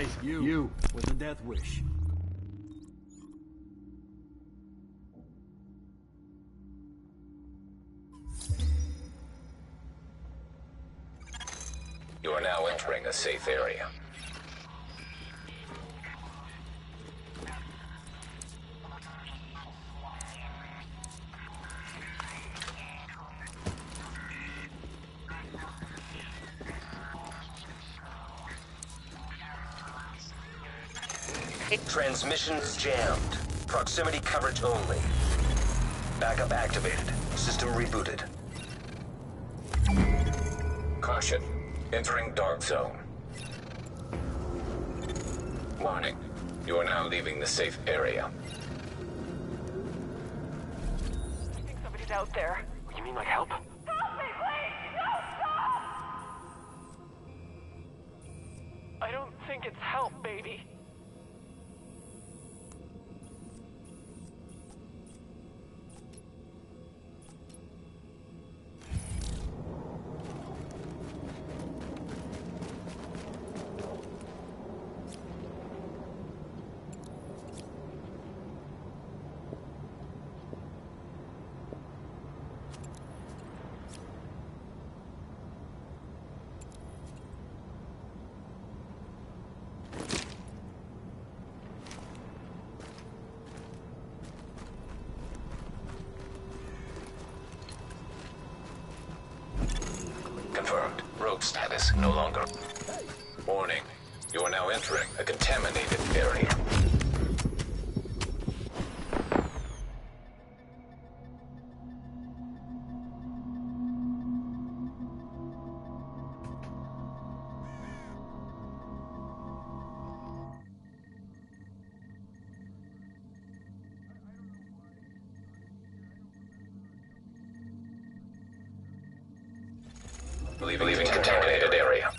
Hey, you with the death wish. You are now entering a safe area. Transmissions jammed. Proximity coverage only. Backup activated. System rebooted. Caution. Entering dark zone. Warning. You are now leaving the safe area. I think somebody's out there. You mean like help? Help me, please! No, stop! I don't think it's help, baby. Confirmed. Rogue status no longer. Warning. You are now entering a contaminated area. Leaving contaminated area.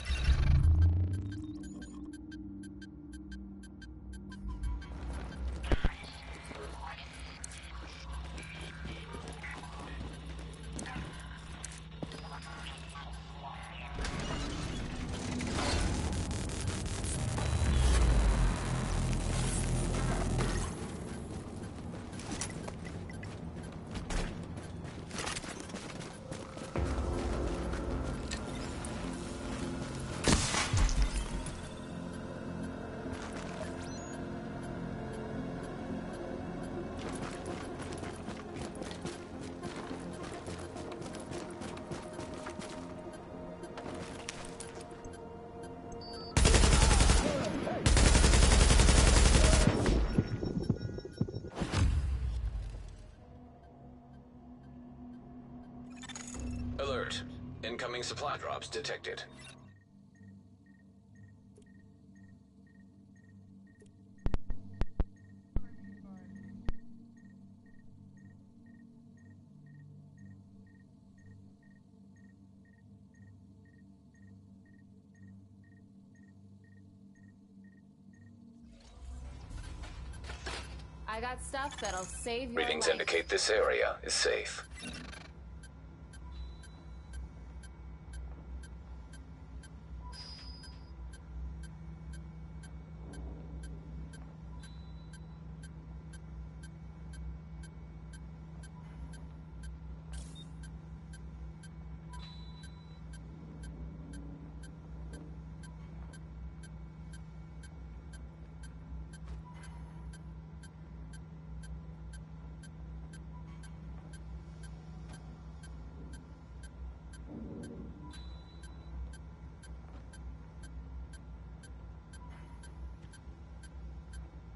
Alert. Incoming supply drops detected. I got stuff that'll save your Readings life. indicate this area is safe.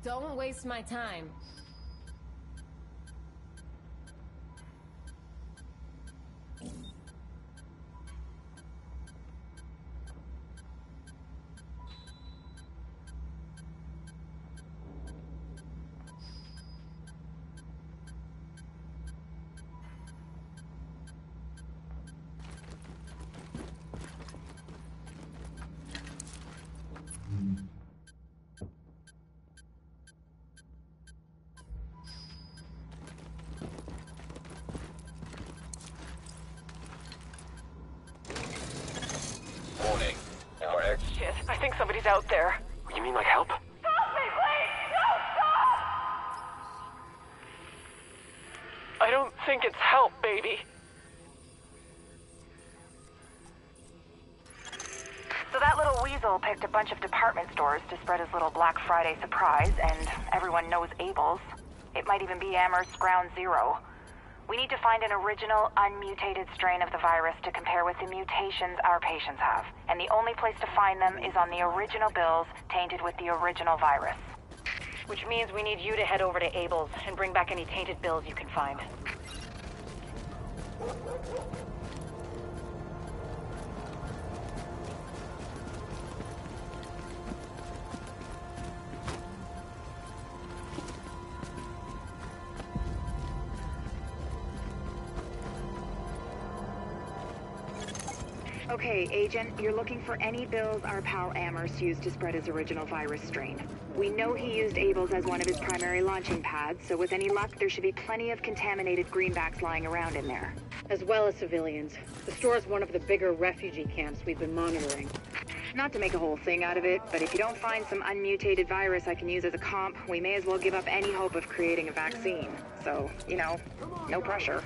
Don't waste my time. Warning. Our Shit, I think somebody's out there. You mean like help? Help me, please! No, stop! I don't think it's help, baby. So that little weasel picked a bunch of department stores to spread his little Black Friday surprise, and everyone knows Abel's. It might even be Amherst's Ground Zero. We need to find an original, unmutated strain of the virus to compare with the mutations our patients have. And the only place to find them is on the original bills tainted with the original virus. Which means we need you to head over to Abel's and bring back any tainted bills you can find. Okay, Agent, you're looking for any bills our pal Amherst used to spread his original virus strain. We know he used Abel's as one of his primary launching pads, so with any luck, there should be plenty of contaminated greenbacks lying around in there. As well as civilians. The store is one of the bigger refugee camps we've been monitoring. Not to make a whole thing out of it, but if you don't find some unmutated virus I can use as a comp, we may as well give up any hope of creating a vaccine. So, you know, no pressure.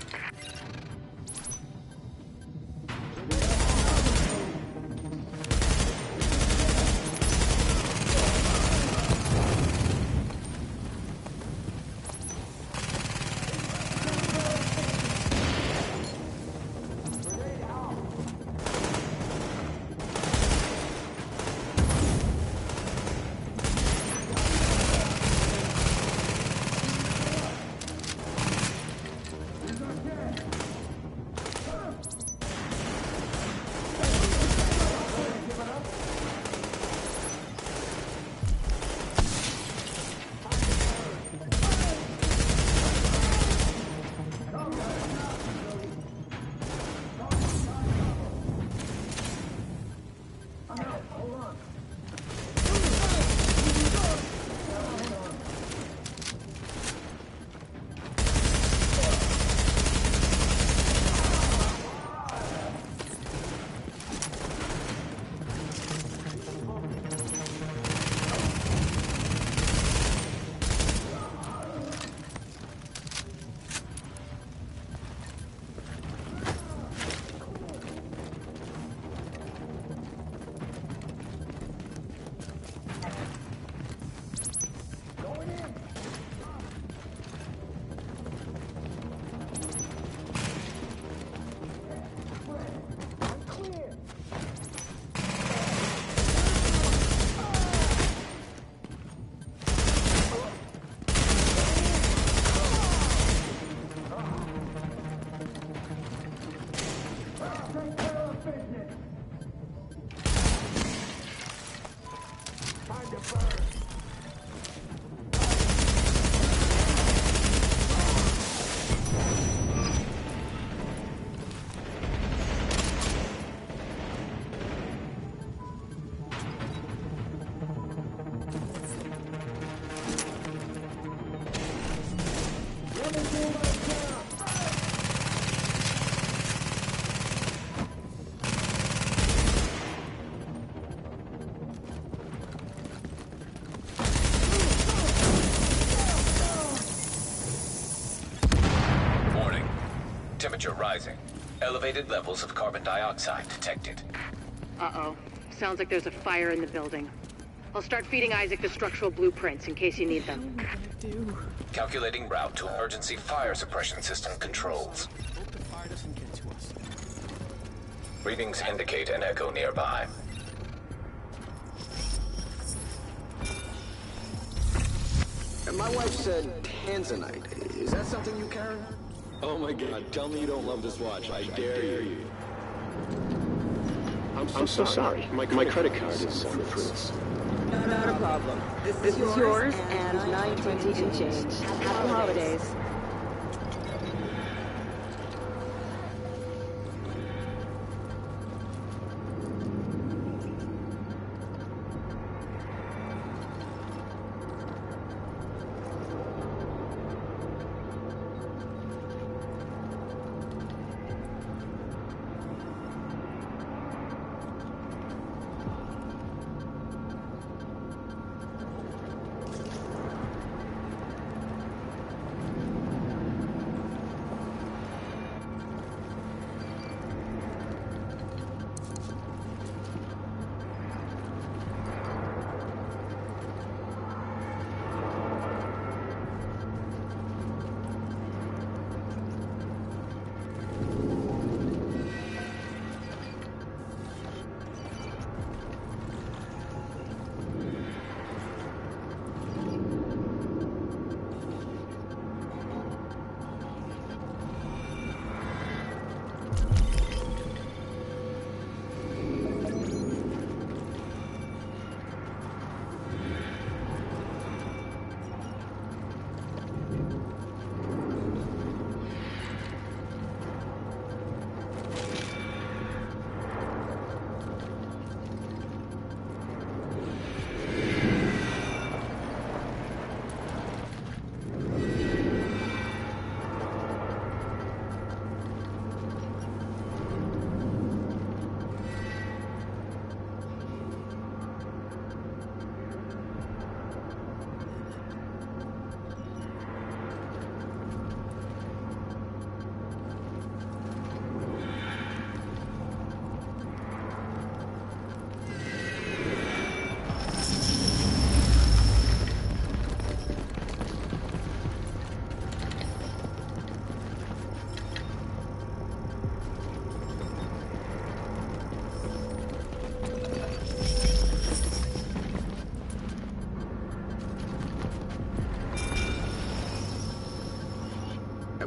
Temperature rising. Elevated levels of carbon dioxide detected. Uh-oh. Sounds like there's a fire in the building. I'll start feeding Isaac the structural blueprints in case you need them. Calculating route to emergency fire suppression system controls. Hope the fire doesn't get to us. Readings indicate an echo nearby. My wife said tanzanite. Is that something you carry? Oh my god, tell me you don't love this watch. I dare you. I'm so sorry. My credit card is for fruits. Not a problem. This is yours and 920 in change. Happy holidays.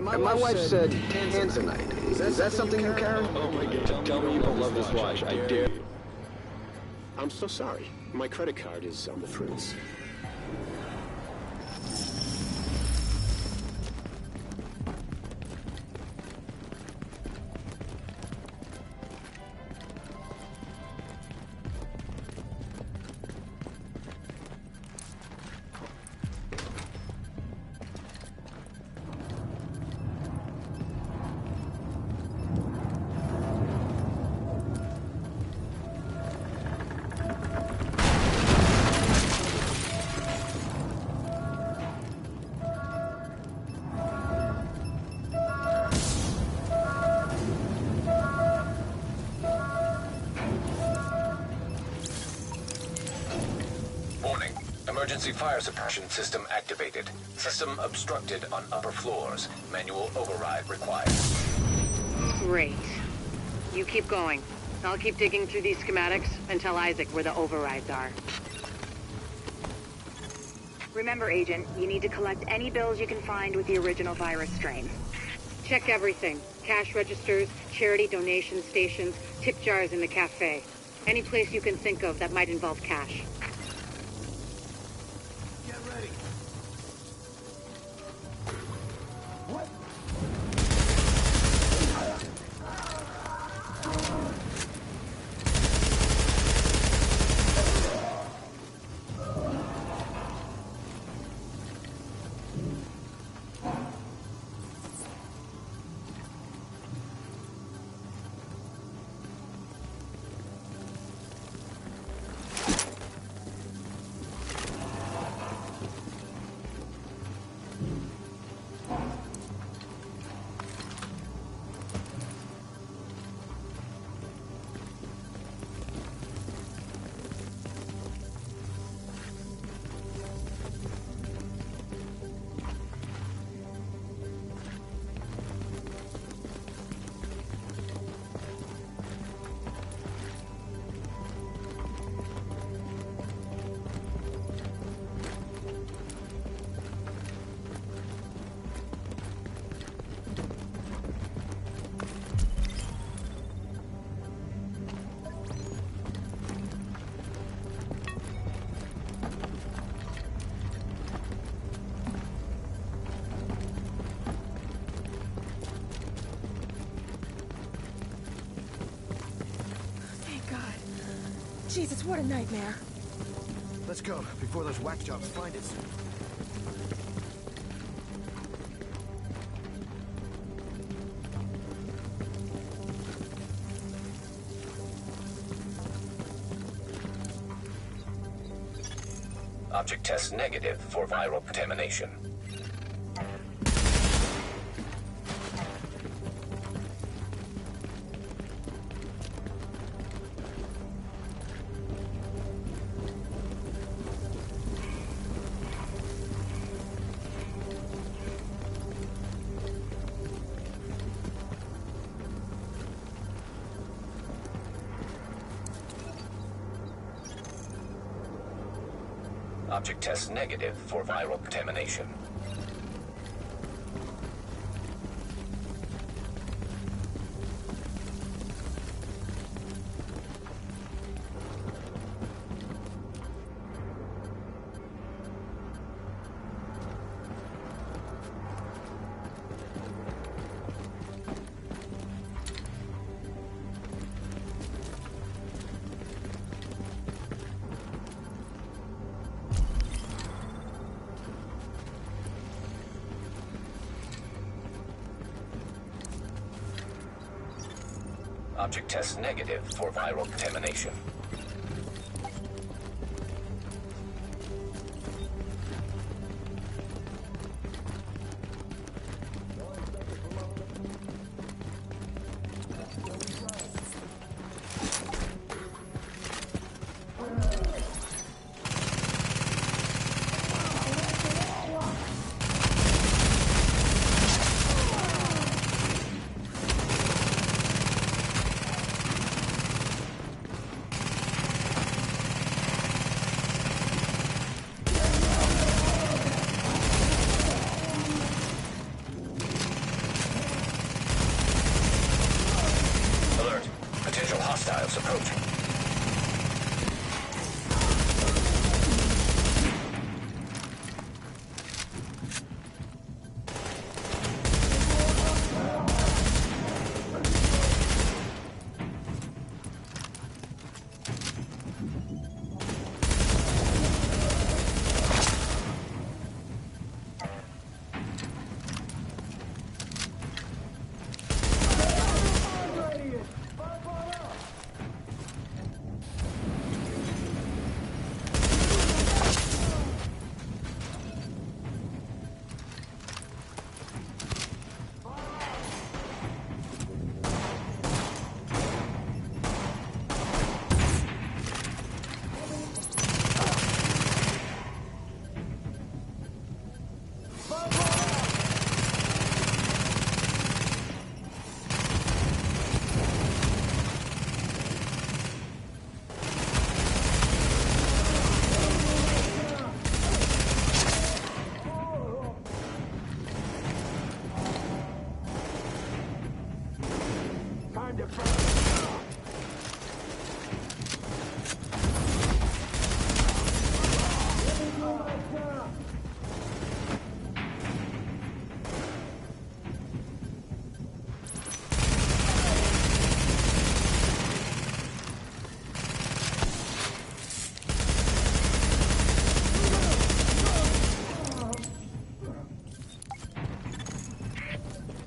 my wife said tanzanite. Is that something you carry? Oh my god, tell me you don't love this watch. I dare you. I'm so sorry. My credit card is on the fritz. Emergency fire suppression system activated. System obstructed on upper floors. Manual override required. Great. You keep going. I'll keep digging through these schematics and tell Isaac where the overrides are. Remember, Agent, you need to collect any bills you can find with the original virus strain. Check everything. Cash registers, charity donation stations, tip jars in the cafe. Any place you can think of that might involve cash. Get ready. What? Jesus, what a nightmare. Let's go, before those whack jobs find us. Object test negative for viral contamination. Object test negative for viral contamination. Object test negative for viral contamination. approaching.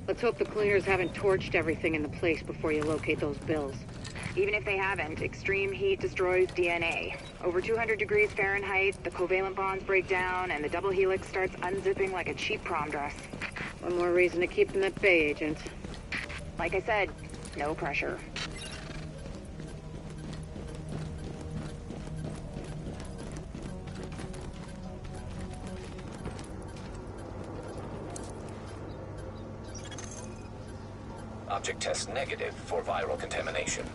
Let's hope the cleaners haven't torched everything in the place before you locate those bills. Even if they haven't, extreme heat destroys DNA. Over 200 degrees Fahrenheit, the covalent bonds break down, and the double helix starts unzipping like a cheap prom dress. One more reason to keep them at bay, Agent. Like I said, no pressure. Object test negative for viral contamination.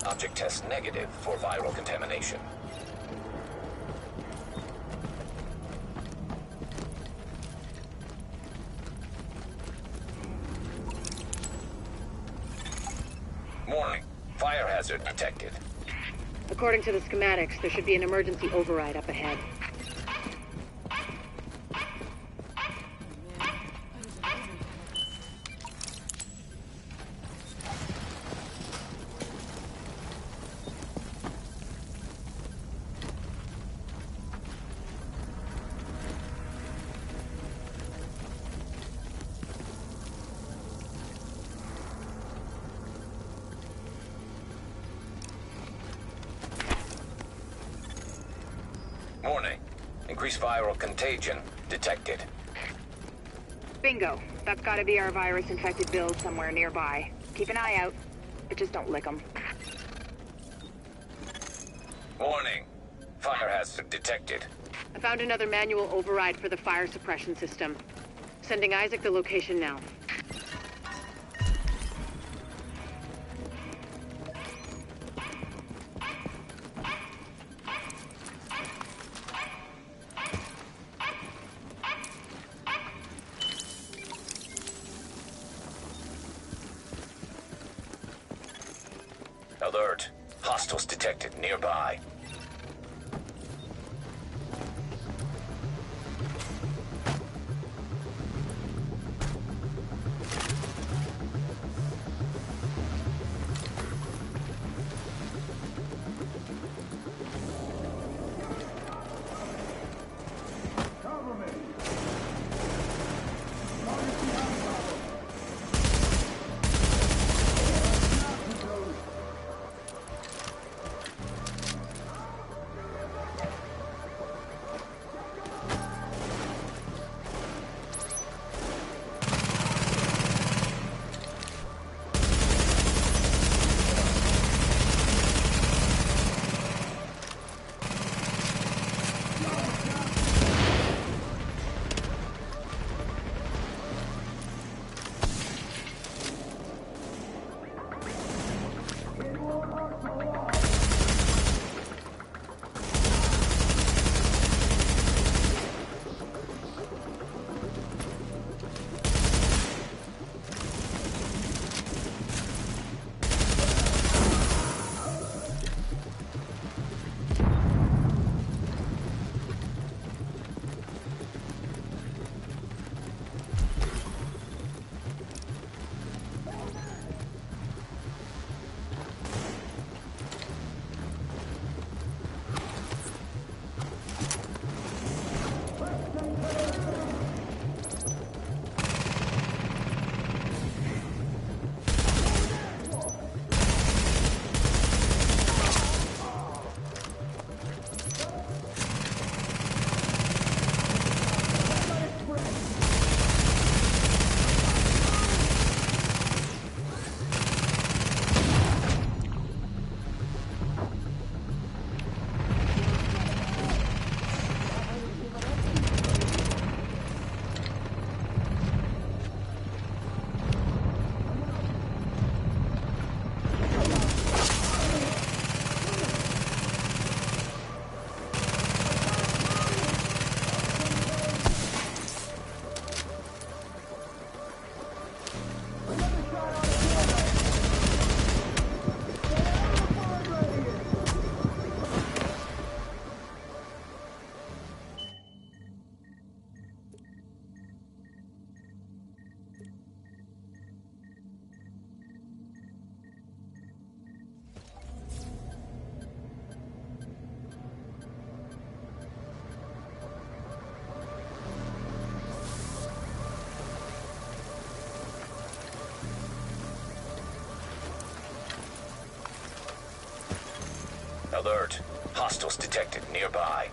Object test negative for viral contamination. Warning. Fire hazard detected. According to the schematics, there should be an emergency override up ahead. Warning. Increased viral contagion detected. Bingo. That's gotta be our virus-infected bills somewhere nearby. Keep an eye out, but just don't lick them. Warning. Fire hazard detected. I found another manual override for the fire suppression system. Sending Isaac the location now. Alert. Hostiles detected nearby. Alert. Hostiles detected nearby.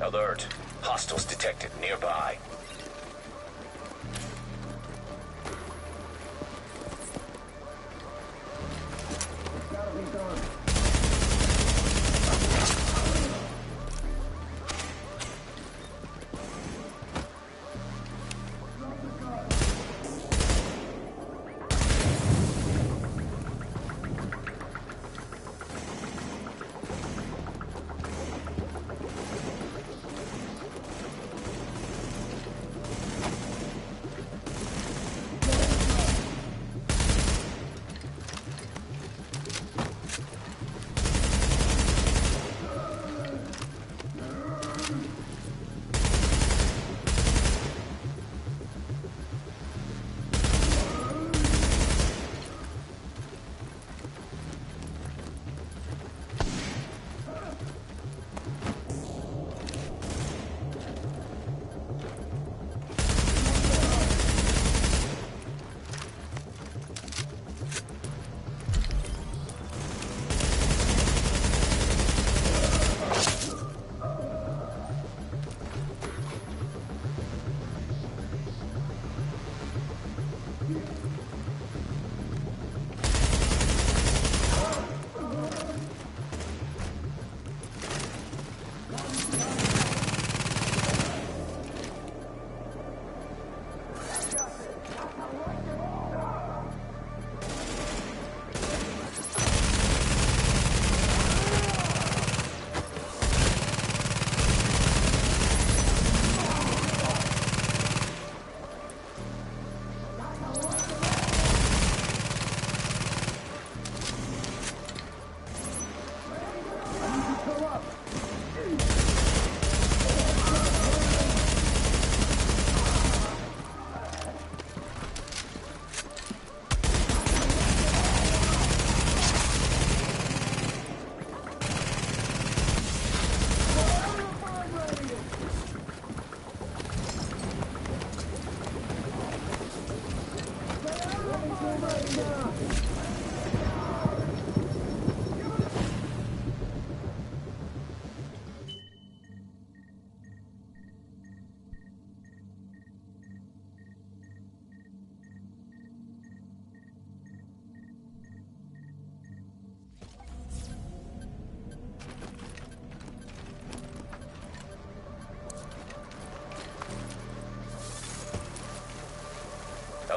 Alert. Hostiles detected nearby.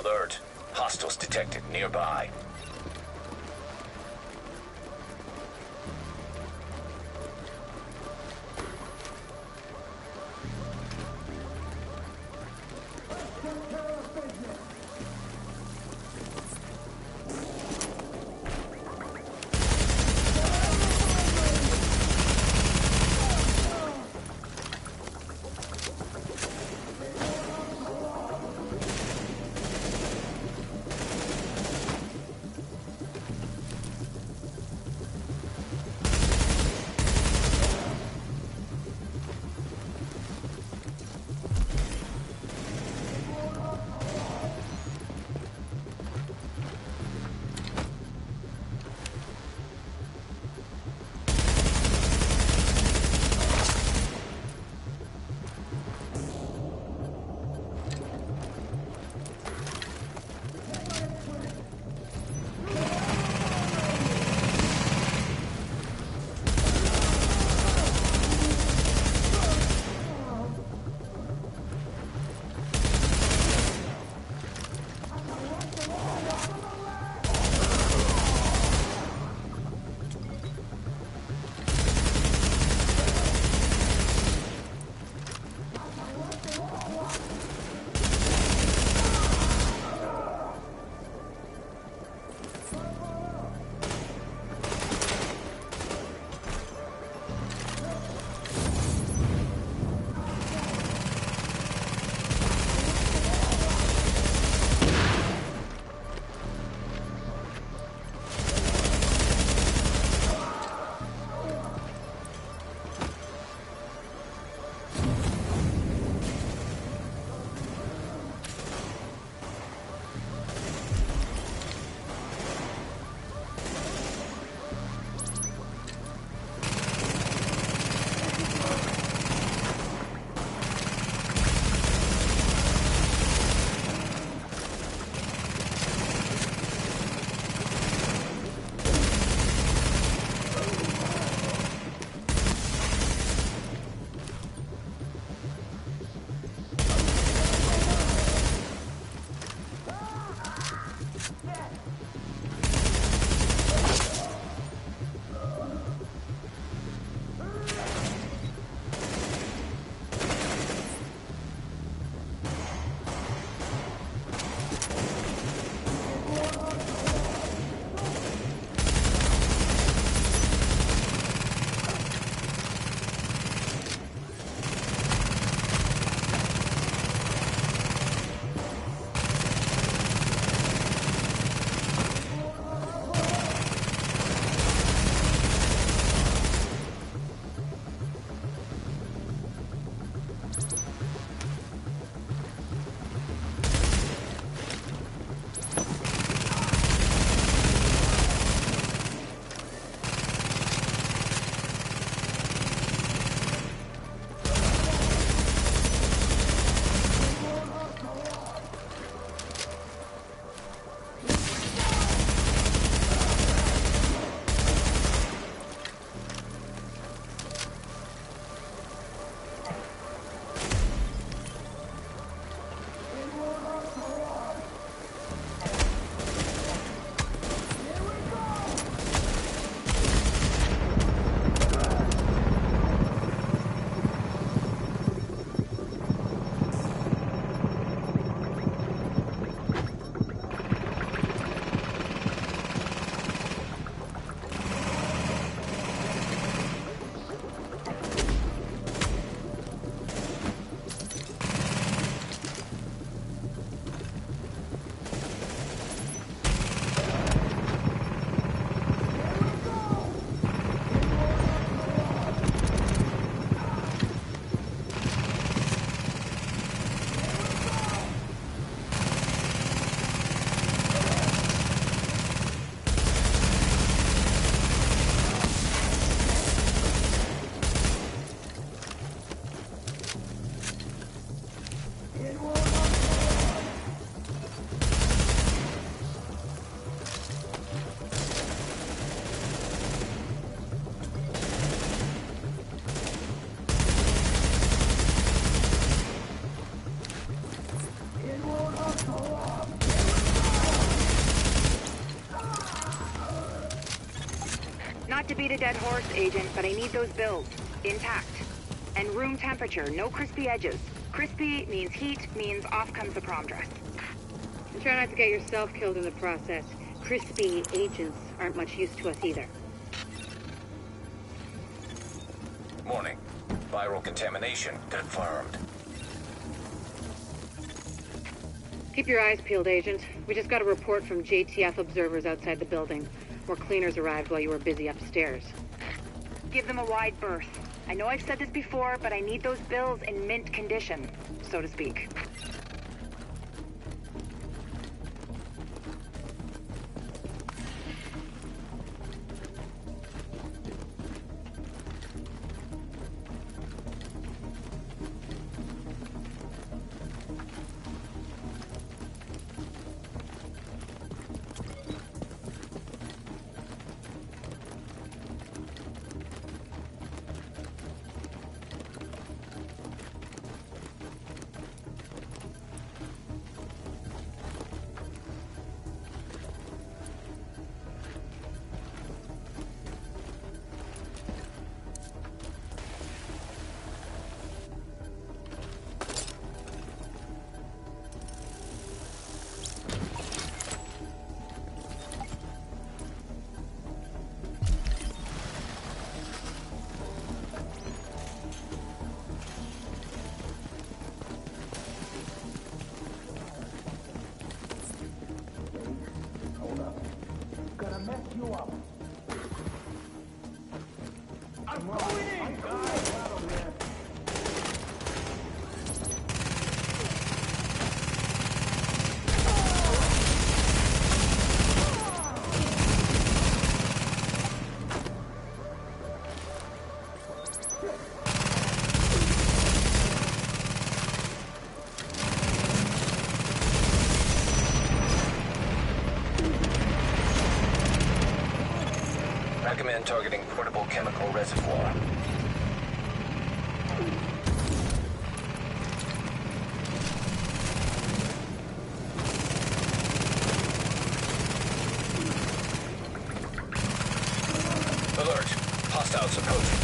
Alert. Hostiles detected nearby. Not to beat a dead horse, Agent, but I need those bills. Intact. And room temperature, no crispy edges. Crispy means heat, means off comes the prom dress. And try not to get yourself killed in the process. Crispy agents aren't much use to us either. Warning. Viral contamination confirmed. Keep your eyes peeled, Agent. We just got a report from JTF observers outside the building. More cleaners arrived while you were busy upstairs. Give them a wide berth. I know I've said this before, but I need those bills in mint condition, so to speak. Recommend targeting portable chemical reservoir. Alert. Hostiles approaching.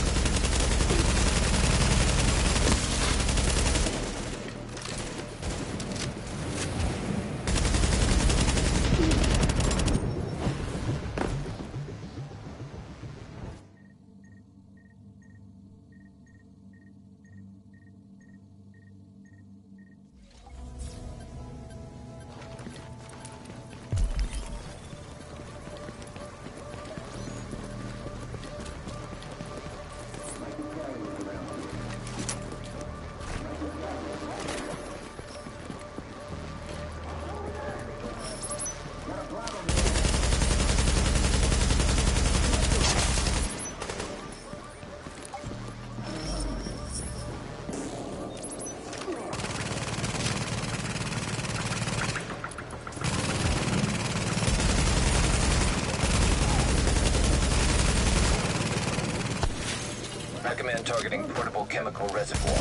Recommend targeting portable chemical reservoir.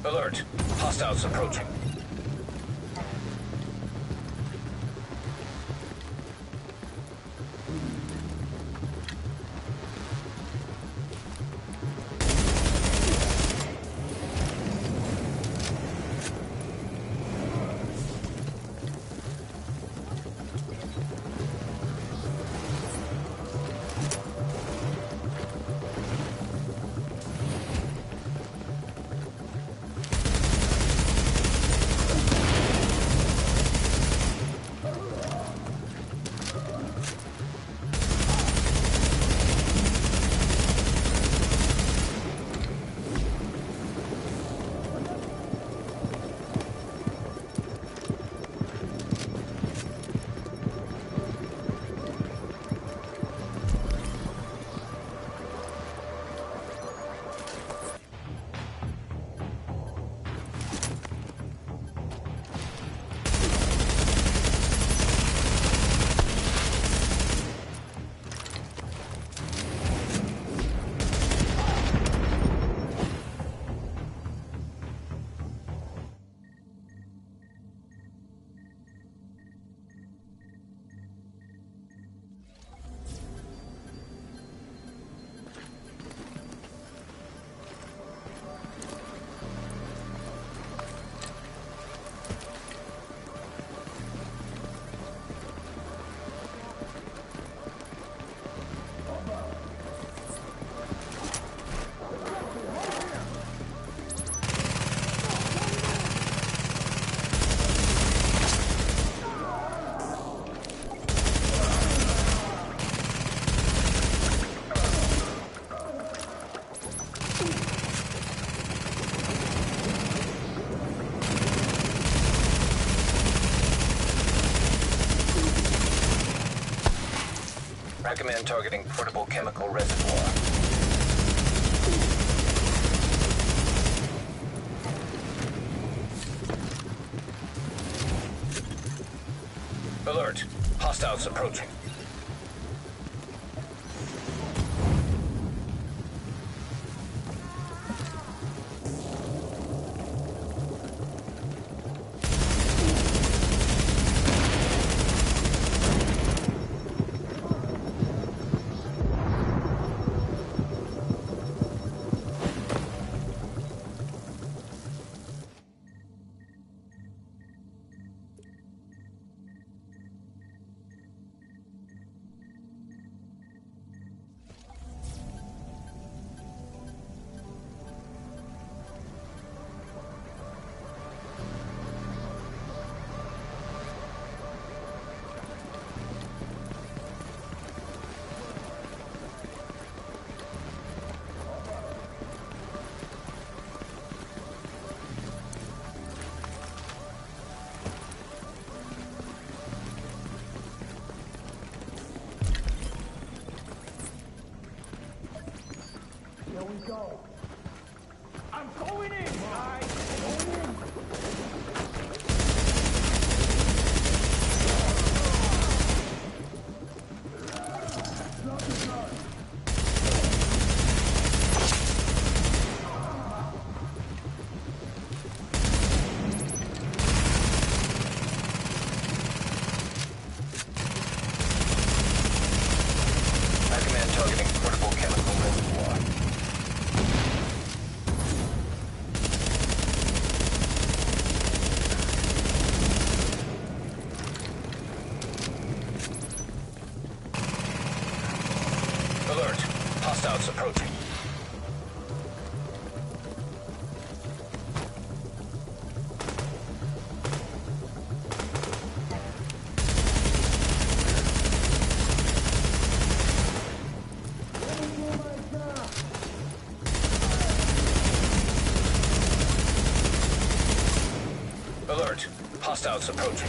Alert. Hostiles approaching. Command targeting portable chemical reservoir. Alert. Hostiles approaching. Alert. Hostiles approaching. Alert. Hostiles approaching.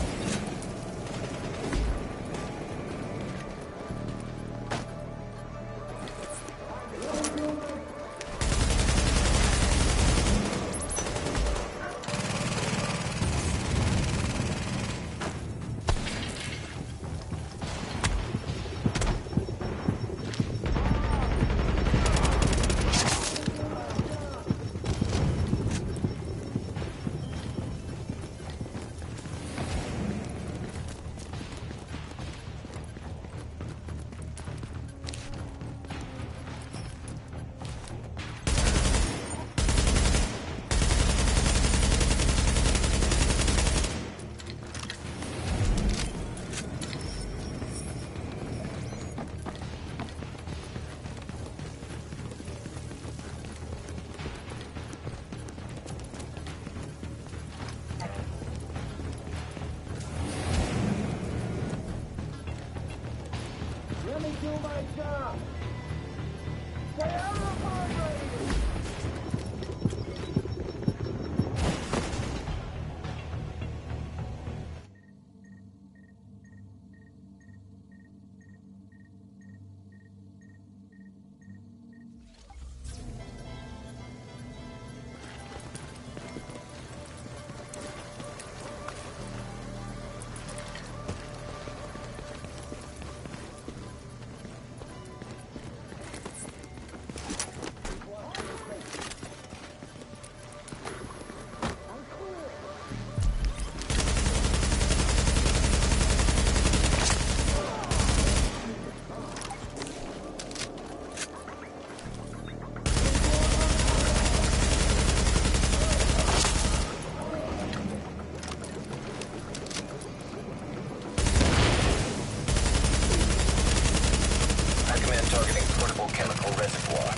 Targeting portable chemical reservoir.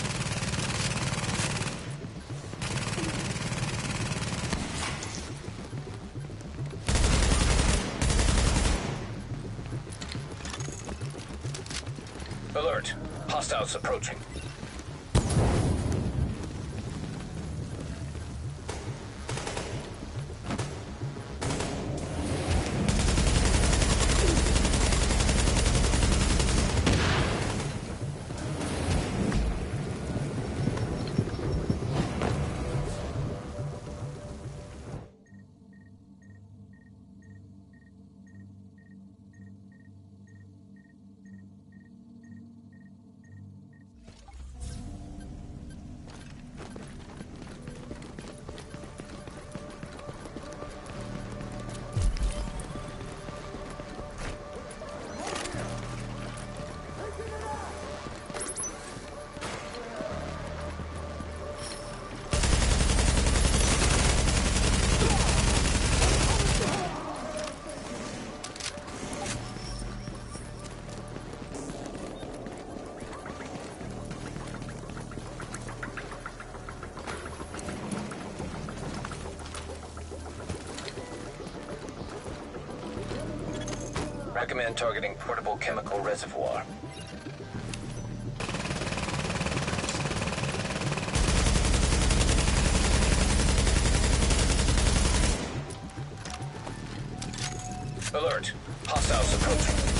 Alert. Hostiles approaching. Recommend targeting portable chemical reservoir. Alert. Hostiles approaching.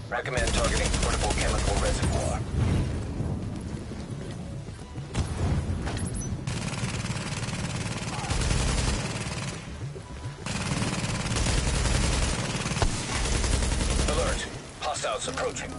Recommend targeting portable chemical reservoir. Alert. Hostiles approaching.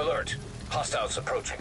Alert! Hostiles approaching.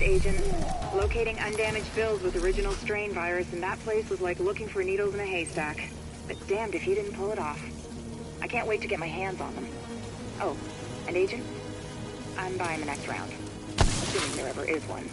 Agent. Locating undamaged bills with original strain virus in that place was like looking for needles in a haystack. But damned if you didn't pull it off. I can't wait to get my hands on them. Oh, and Agent? I'm buying the next round. Assuming there ever is one.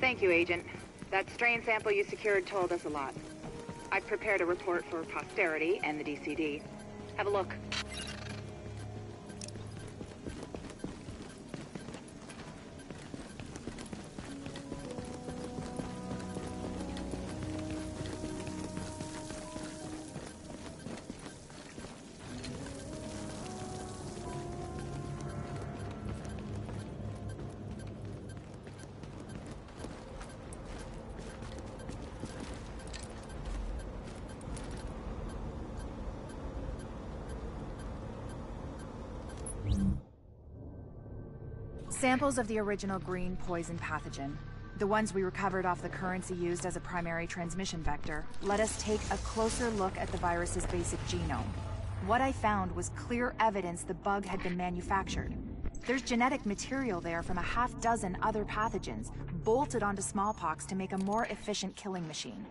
Thank you, Agent. That strain sample you secured told us a lot. I've prepared a report for posterity and the DCD. Have a look. Samples of the original green poison pathogen, the ones we recovered off the currency used as a primary transmission vector, let us take a closer look at the virus's basic genome. What I found was clear evidence the bug had been manufactured. There's genetic material there from a half-dozen other pathogens, bolted onto smallpox to make a more efficient killing machine.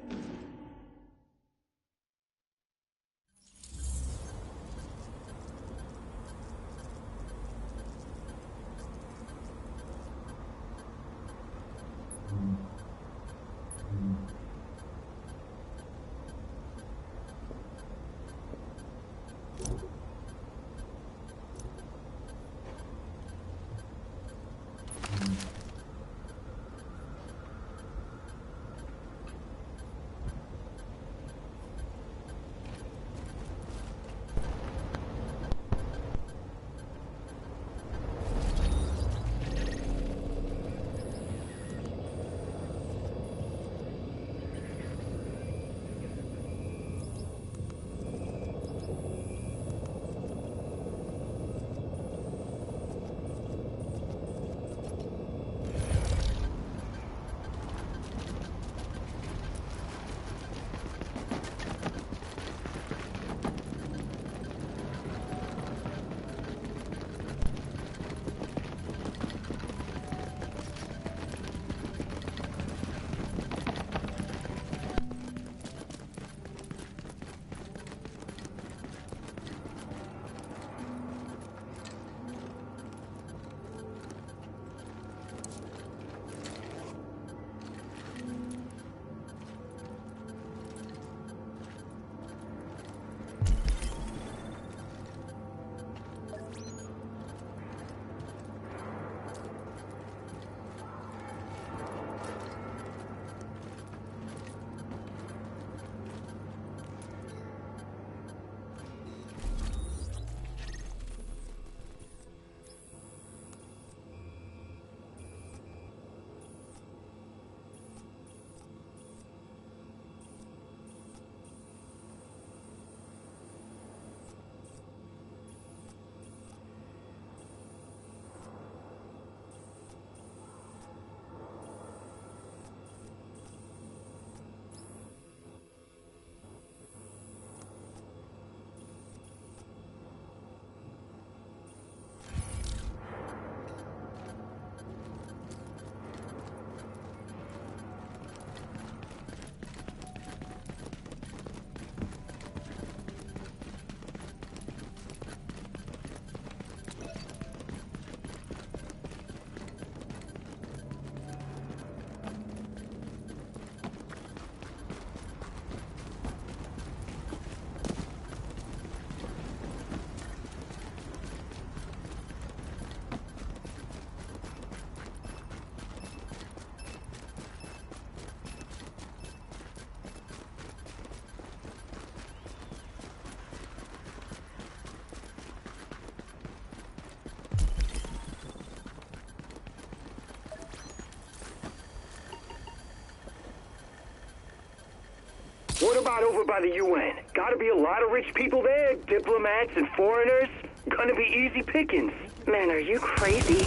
What about over by the UN? Gotta be a lot of rich people there, diplomats and foreigners. Gonna be easy pickings. Man, are you crazy?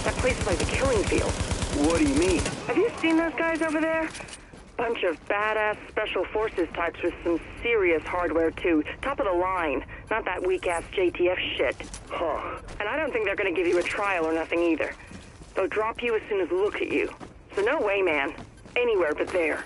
That place is like a killing field. What do you mean? Have you seen those guys over there? Bunch of badass special forces types with some serious hardware too. Top of the line. Not that weak-ass JTF shit. Huh. And I don't think they're gonna give you a trial or nothing either. They'll drop you as soon as they look at you. So no way, man. Anywhere but there.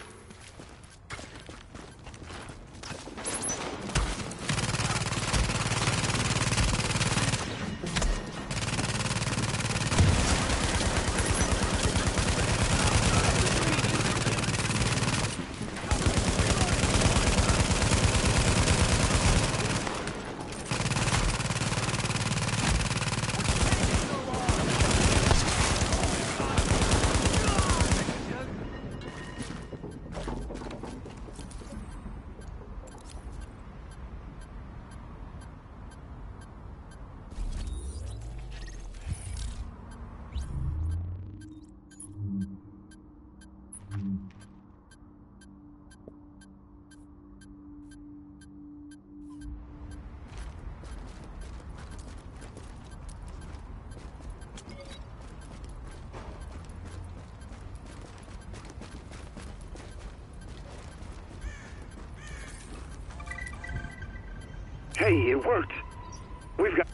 Hey, it worked. We've got...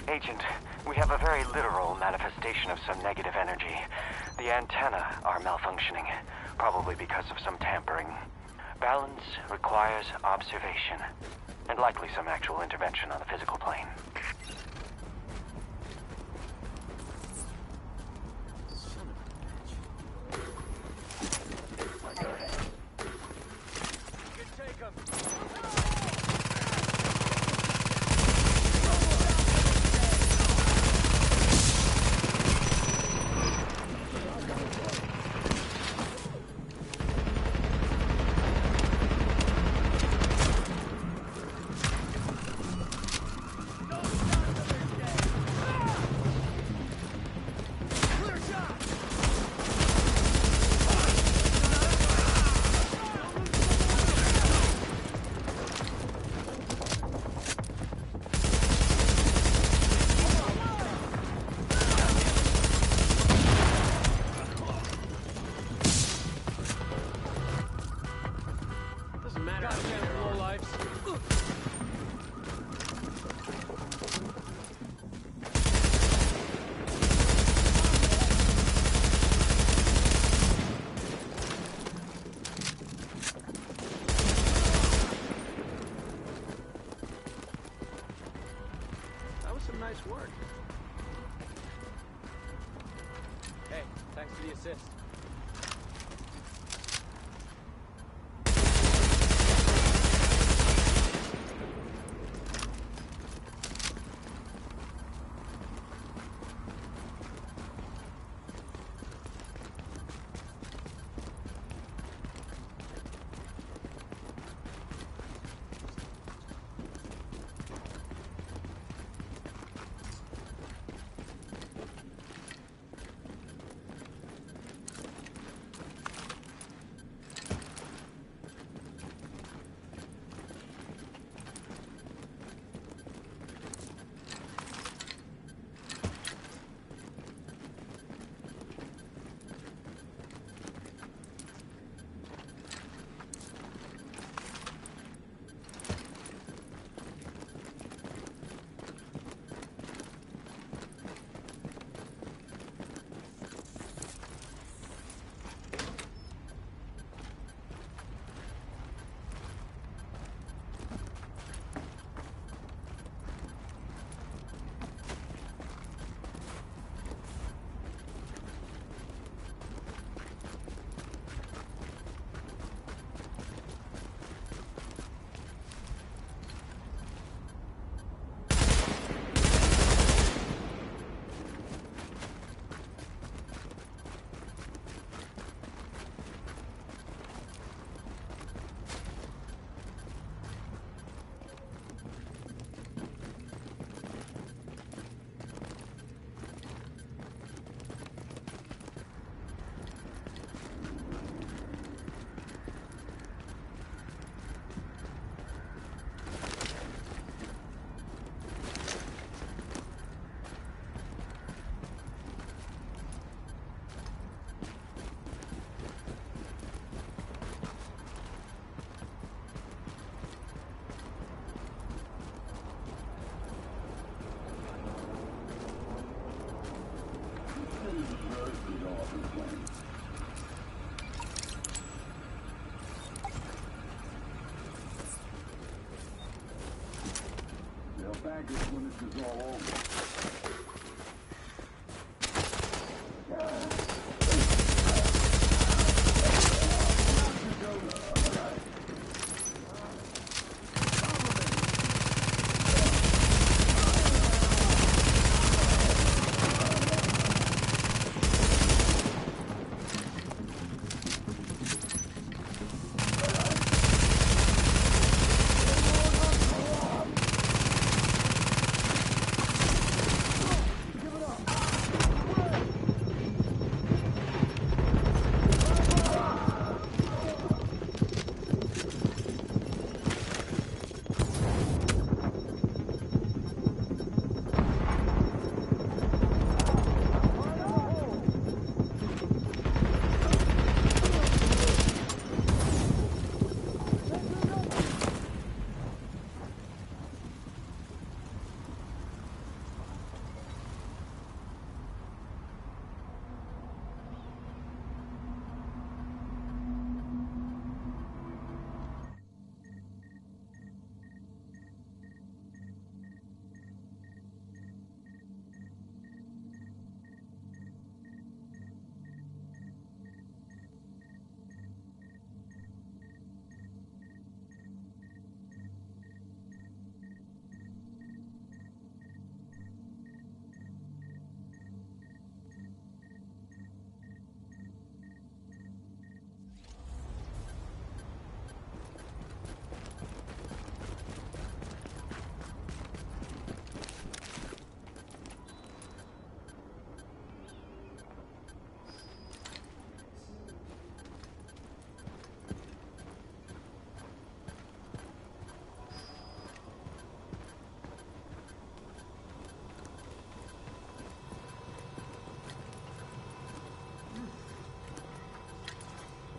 Agent, we have a very literal manifestation of some negative energy. The antennae are malfunctioning, probably because of some tampering. Balance requires observation, and likely some actual intervention on the physical plane. Nice work. Hey, thanks for the assist. when this is all over.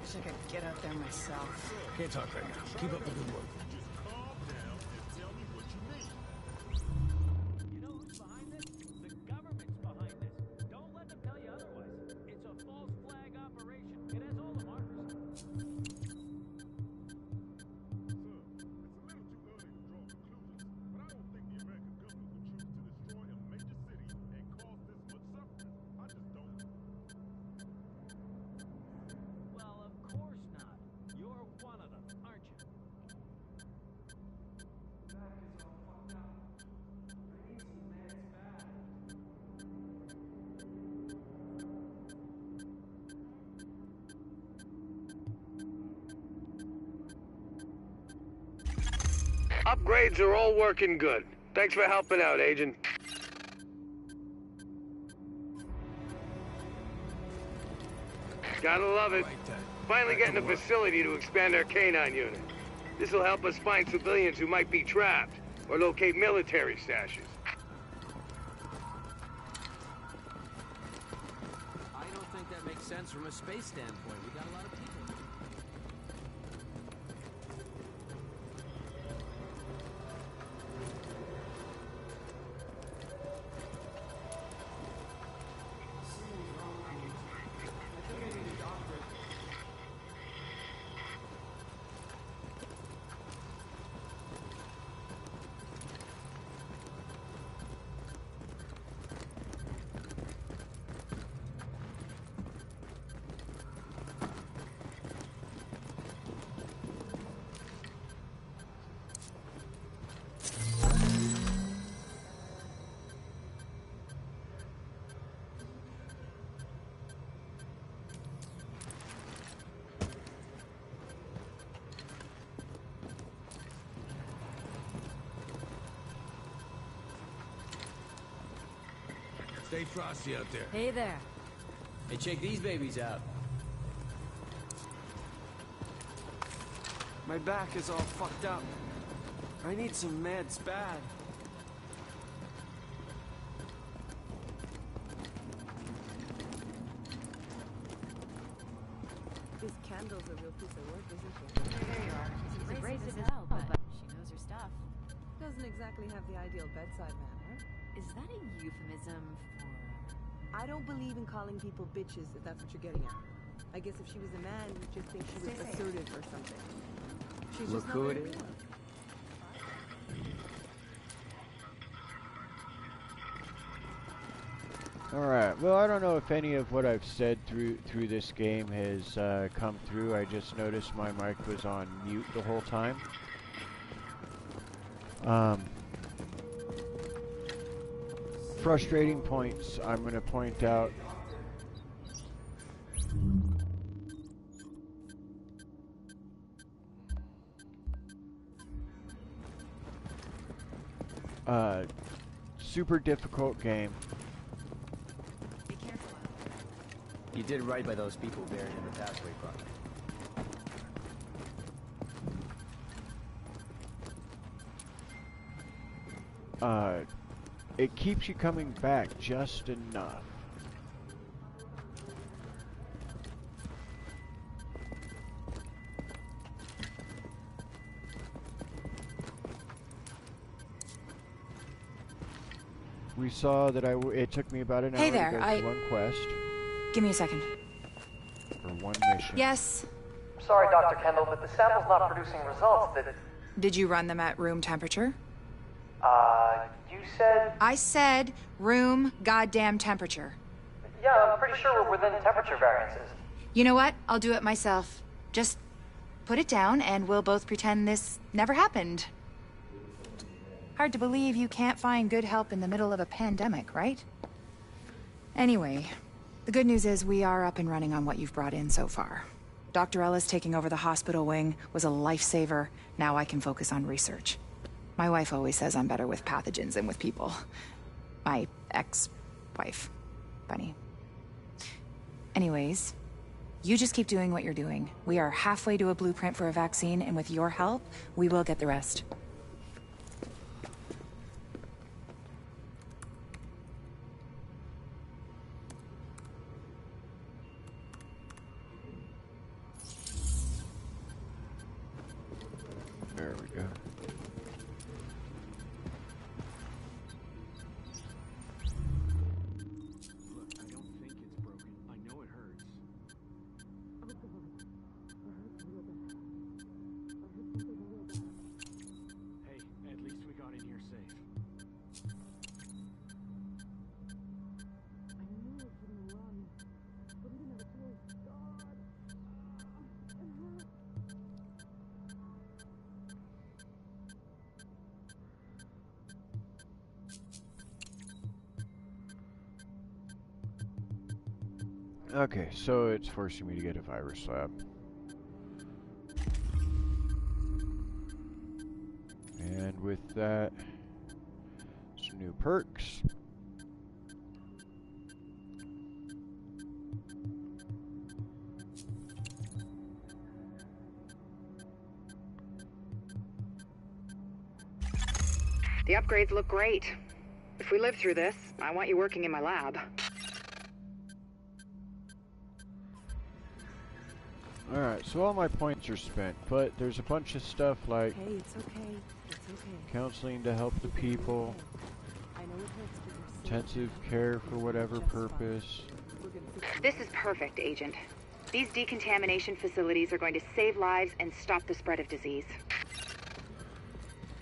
Wish I could get out there myself. Can't talk right now. Keep up the good work. You know who's behind this? The government's behind this. Don't let them tell you otherwise. It's a false flag operation. It has all the markers. Well, of course not. You're one of them, aren't you? Upgrades are all working good. Thanks for helping out, Agent. Gotta love it. Finally getting a facility to expand our canine unit. This'll help us find civilians who might be trapped, or locate military stashes. I don't think that makes sense from a space standpoint. We got a lot of people. Stay frosty out there. Hey there. Hey, check these babies out. My back is all fucked up. I need some meds bad. This candle's a real piece of work, isn't she? There you are. She's abrasive as hell, but she knows her stuff. Doesn't exactly have the ideal bedside manner. Is that a euphemism for... I don't believe in calling people bitches, if that's what you're getting at. I guess if she was a man, you'd just think she was assertive or something. She's Look just who not it very is. real. Alright, well, I don't know if any of what I've said through this game has come through. I just noticed my mic was on mute the whole time. Frustrating points I'm going to point out. Super difficult game. You did right by those people buried in the pathway project. It keeps you coming back just enough. We saw that it took me about an hour Hey there, to go through one quest. Give me a second. For one mission. Yes? Sorry, Dr. Kendall, but the sample's not producing results that... Did you run them at room temperature? You said... I said room goddamn temperature. Yeah, I'm pretty sure we're within temperature variances. You know what? I'll do it myself. Just put it down and we'll both pretend this never happened. Hard to believe you can't find good help in the middle of a pandemic, right? Anyway, the good news is we are up and running on what you've brought in so far. Dr. Ellis taking over the hospital wing was a lifesaver. Now I can focus on research. My wife always says I'm better with pathogens than with people. My ex-wife. Funny. Anyways, you just keep doing what you're doing. We are halfway to a blueprint for a vaccine, and with your help, we will get the rest. There we go. Look, I don't think it's broken. I know it hurts. Hey, at least we got in here safe. Okay, so it's forcing me to get a virus lab. And with that, some new perks. The upgrades look great. If we live through this, I want you working in my lab. Alright, so all my points are spent, but there's a bunch of stuff like Hey, it's okay. It's okay. counseling to help the people, I know it hurts, but you're safe. intensive care for whatever purpose. This is perfect, Agent. These decontamination facilities are going to save lives and stop the spread of disease.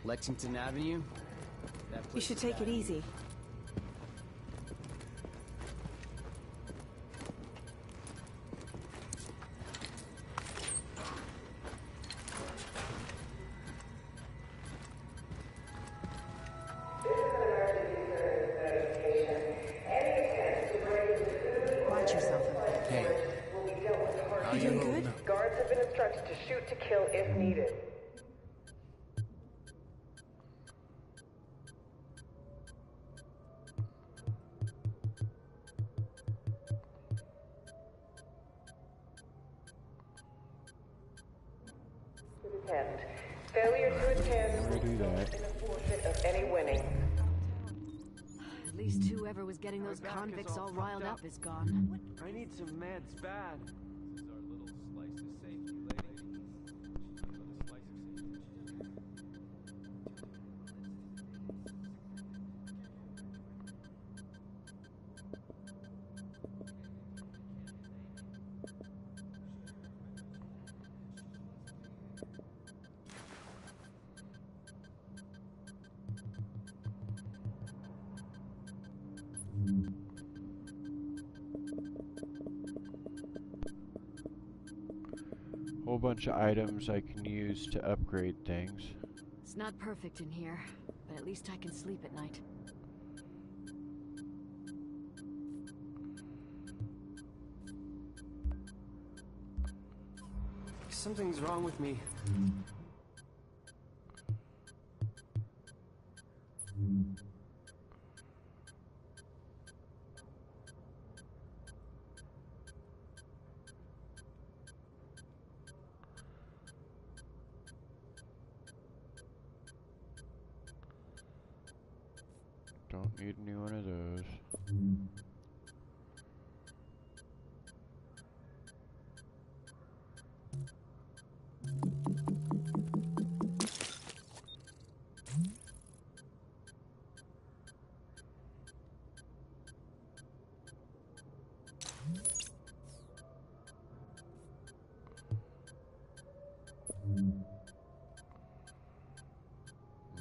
Lexington Avenue? You should take it easy. Watch yourself up there. Hey. You doing good? Guards have been instructed to shoot to kill if needed. Failure to attend will result in a forfeit of any winnings. At least whoever was getting those convicts all riled up is gone. I need some meds bad. This is our little slice of safety, lady. Another slice of safety. Whole bunch of items I can use to upgrade things. It's not perfect in here, but at least I can sleep at night. Something's wrong with me. Don't need any one of those.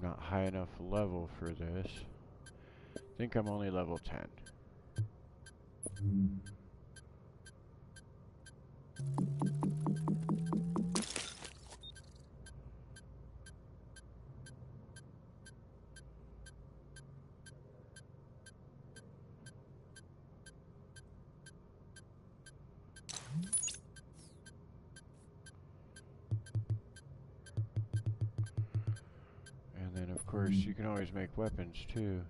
Not high enough level for this. I think I'm only level 10. And then of course you can always make weapons too.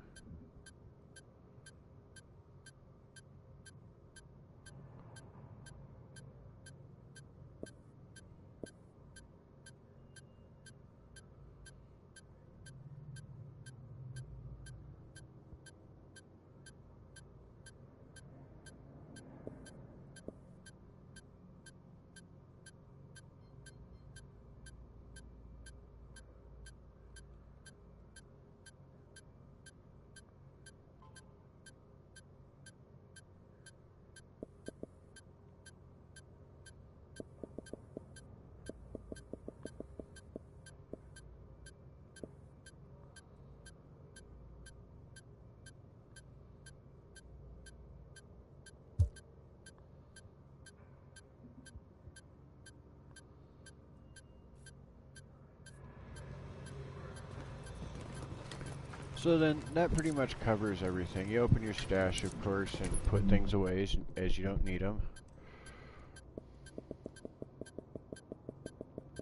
So then, that pretty much covers everything. You open your stash, of course, and put things away as you don't need them.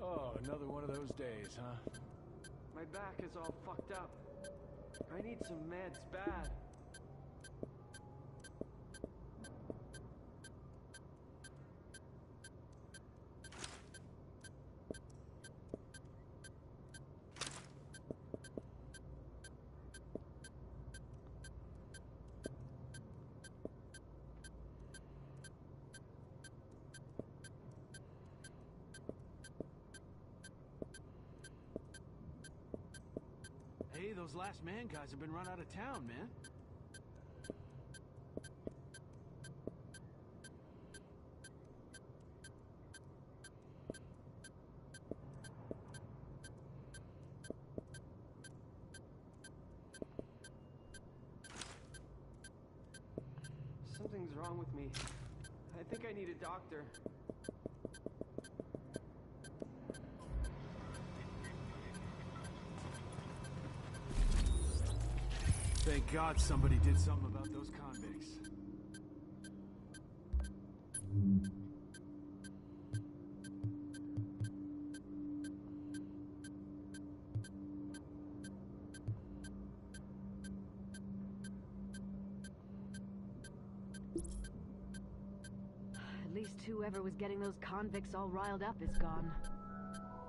Oh, another one of those days, huh? My back is all fucked up. I need some meds bad. Hey, those last man guys have been run out of town, man. Something's wrong with me. I think I need a doctor. Thank God somebody did something about those convicts. At least whoever was getting those convicts all riled up is gone.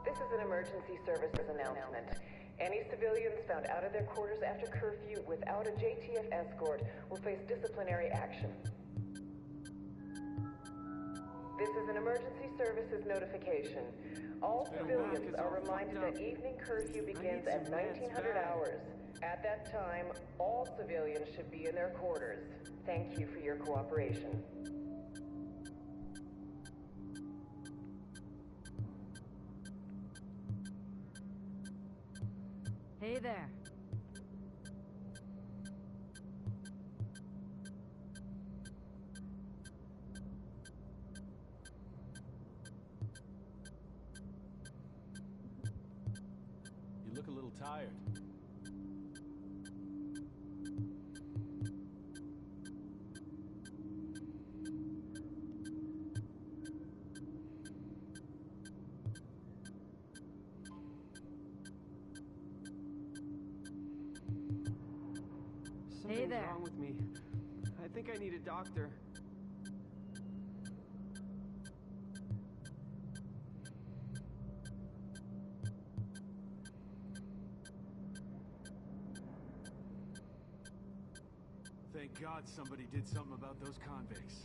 This is an emergency services announcement. Any civilians found out of their quarters after curfew without a JTF escort will face disciplinary action. This is an emergency services notification. All civilians are reminded that evening curfew begins at 1900 hours. At that time, all civilians should be in their quarters. Thank you for your cooperation. Hey there. You look a little tired. Something's wrong with me. I think I need a doctor. Thank God somebody did something about those convicts.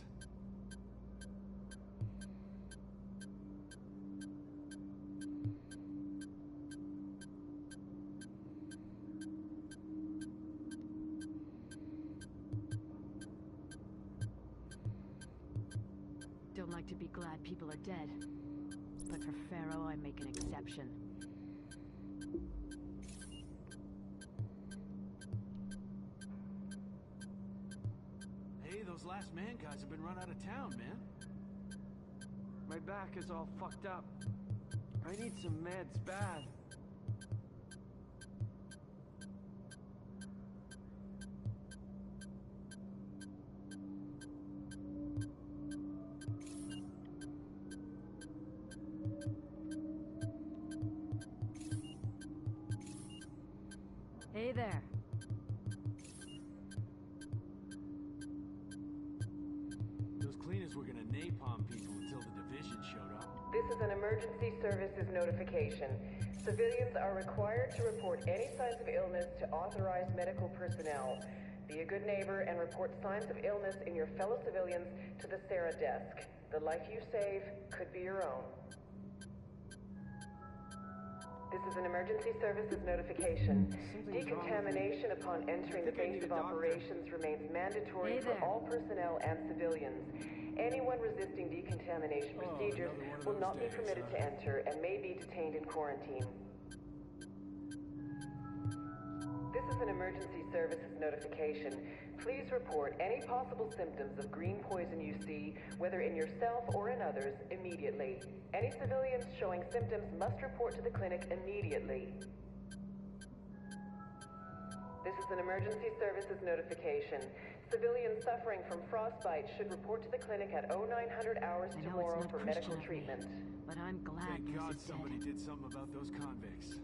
Don't like to be glad people are dead. But for Pharaoh, I make an exception. Hey, those last man guys have been run out of town, man. My back is all fucked up. I need some meds bad. Hey there. Those cleaners were gonna napalm people until the division showed up. This is an emergency services notification. Civilians are required to report any signs of illness to authorized medical personnel. Be a good neighbor and report signs of illness in your fellow civilians to the Sarah desk. The life you save could be your own. This is an emergency services notification. Decontamination upon entering the base of operations remains mandatory for all personnel and civilians. Anyone resisting decontamination procedures will not be permitted to enter and may be detained in quarantine. This is an emergency services notification. Please report any possible symptoms of green poison you see, whether in yourself or in others, immediately. Any civilians showing symptoms must report to the clinic immediately. This is an emergency services notification. Civilians suffering from frostbite should report to the clinic at 0900 hours I know tomorrow it's not for medical Christian of me, treatment. but I'm glad Thank God Chris is somebody dead. did something about those convicts.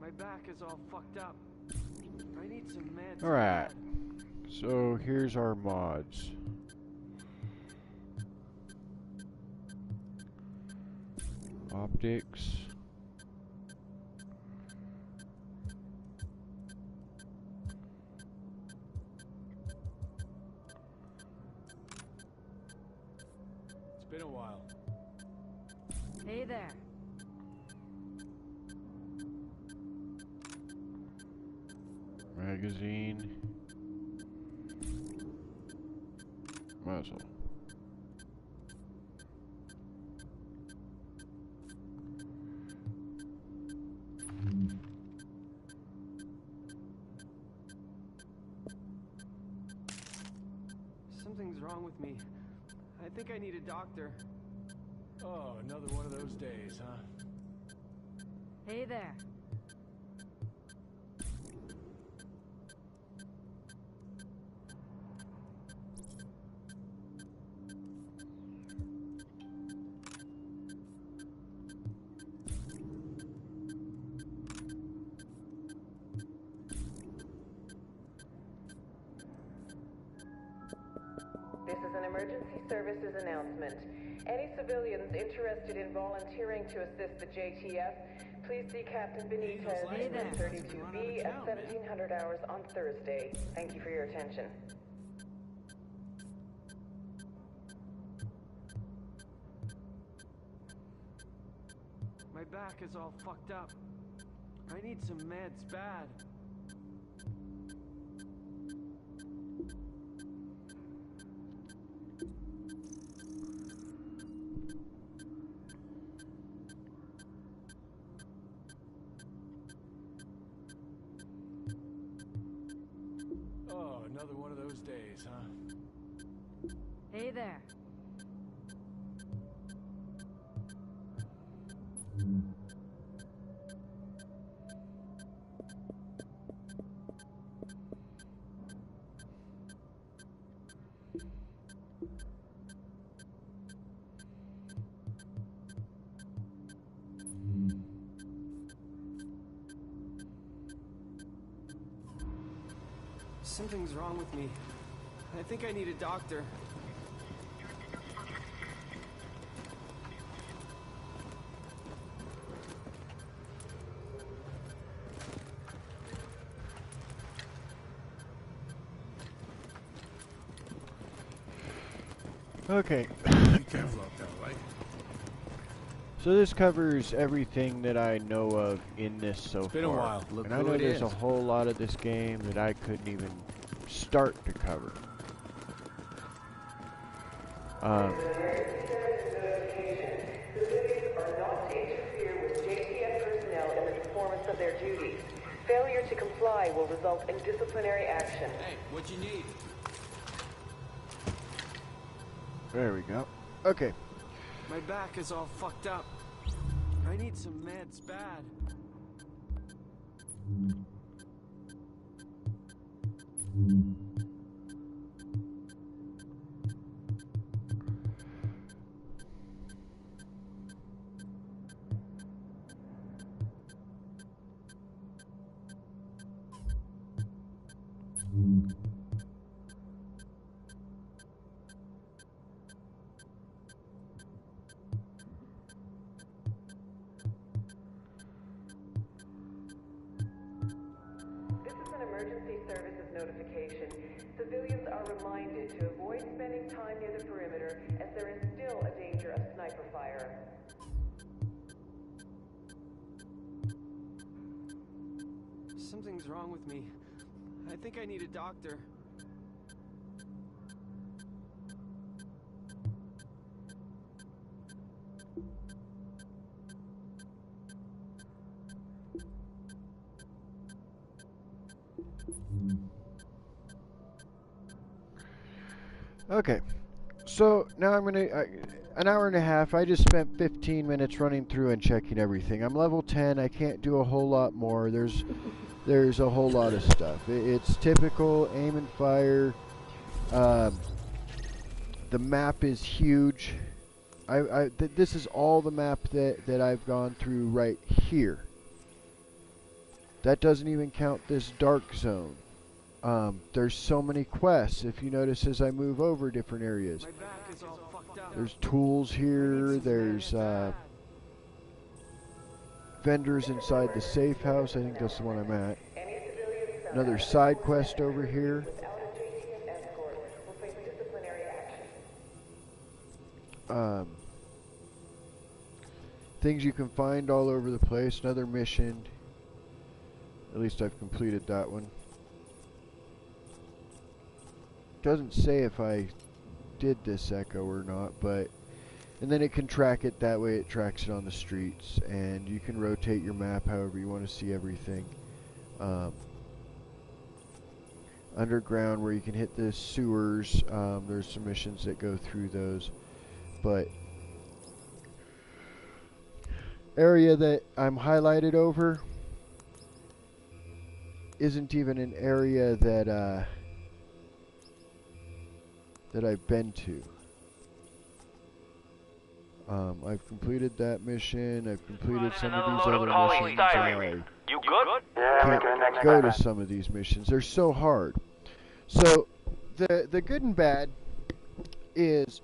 My back is all fucked up. I need some meds. Alright. So here's our mods. Optics. It's been a while. Hey there. Magazine. Muzzle. Something's wrong with me. I think I need a doctor. Oh, another one of those days, huh? Hey there. This is an emergency services announcement. Any civilians interested in volunteering to assist the JTF, please see Captain Benitez in 32B at 1700 hours on Thursday. Thank you for your attention. My back is all fucked up. I need some meds bad. Oh, another one of those days, huh? Hey there. Something's wrong with me. I think I need a doctor. Okay. Be careful out there, right? So this covers everything that I know of in this so far. been a while. Look and I who know it there's a is. whole lot of this game that I couldn't even start to cover. Civilians are not to interfere with JTF personnel in the performance of their duties. Failure to comply will result in disciplinary action. Hey, what you need? There we go. Okay. My back is all fucked up. I need some meds bad. This is an emergency services notification. Civilians are reminded to avoid spending time near the perimeter as there is still a danger of sniper fire. Something's wrong with me. I think I need a doctor. Okay. So now I'm gonna. an hour and a half. I just spent 15 minutes running through and checking everything. I'm level 10. I can't do a whole lot more. There's a whole lot of stuff. It's typical aim and fire. The map is huge. This is all the map that I've gone through right here. That doesn't even count this dark zone. There's so many quests. If you notice as I move over different areas, there's tools here. There's vendors inside the safe house. I think that's the one I'm at. Another side quest over here. Things you can find all over the place. Another mission. At least I've completed that one. Doesn't say if I did this echo or not, but and then it can track it that way. It tracks it on the streets, and you can rotate your map however you want to see everything. Underground, where you can hit the sewers. There's some missions that go through those, but area that I'm highlighted over isn't even an area that I've been to. I've completed that mission. I've completed some of these other missions. You good? Can't go to some of these missions. They're so hard. So the good and bad is,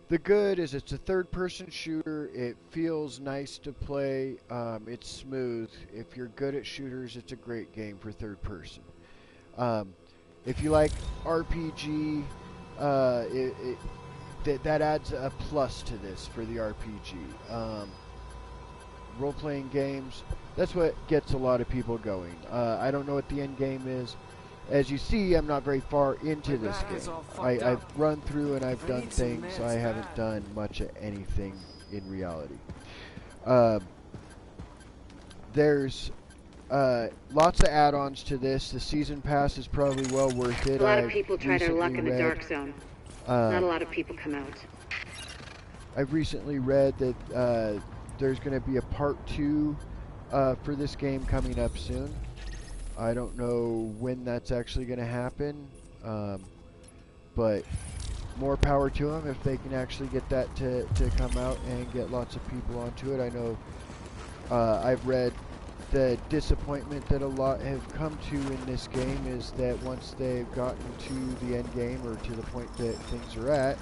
the good is it's a third-person shooter. It feels nice to play. It's smooth. If you're good at shooters, it's a great game for third person. If you like RPG, that adds a plus to this for the RPG. Role-playing games, that's what gets a lot of people going. I don't know what the end game is. As you see, I'm not very far into this game. I've run through and I've done things. I haven't done much of anything in reality. There's lots of add-ons to this. The season pass is probably well worth it. A lot of people try their luck in the dark zone. Not a lot of people come out. I've recently read that there's going to be a part 2 for this game coming up soon. I don't know when that's actually going to happen, but more power to them if they can actually get that to come out and get lots of people onto it. I know I've read the disappointment that a lot have come to in this game is that once they've gotten to the end game, or to the point that things are at,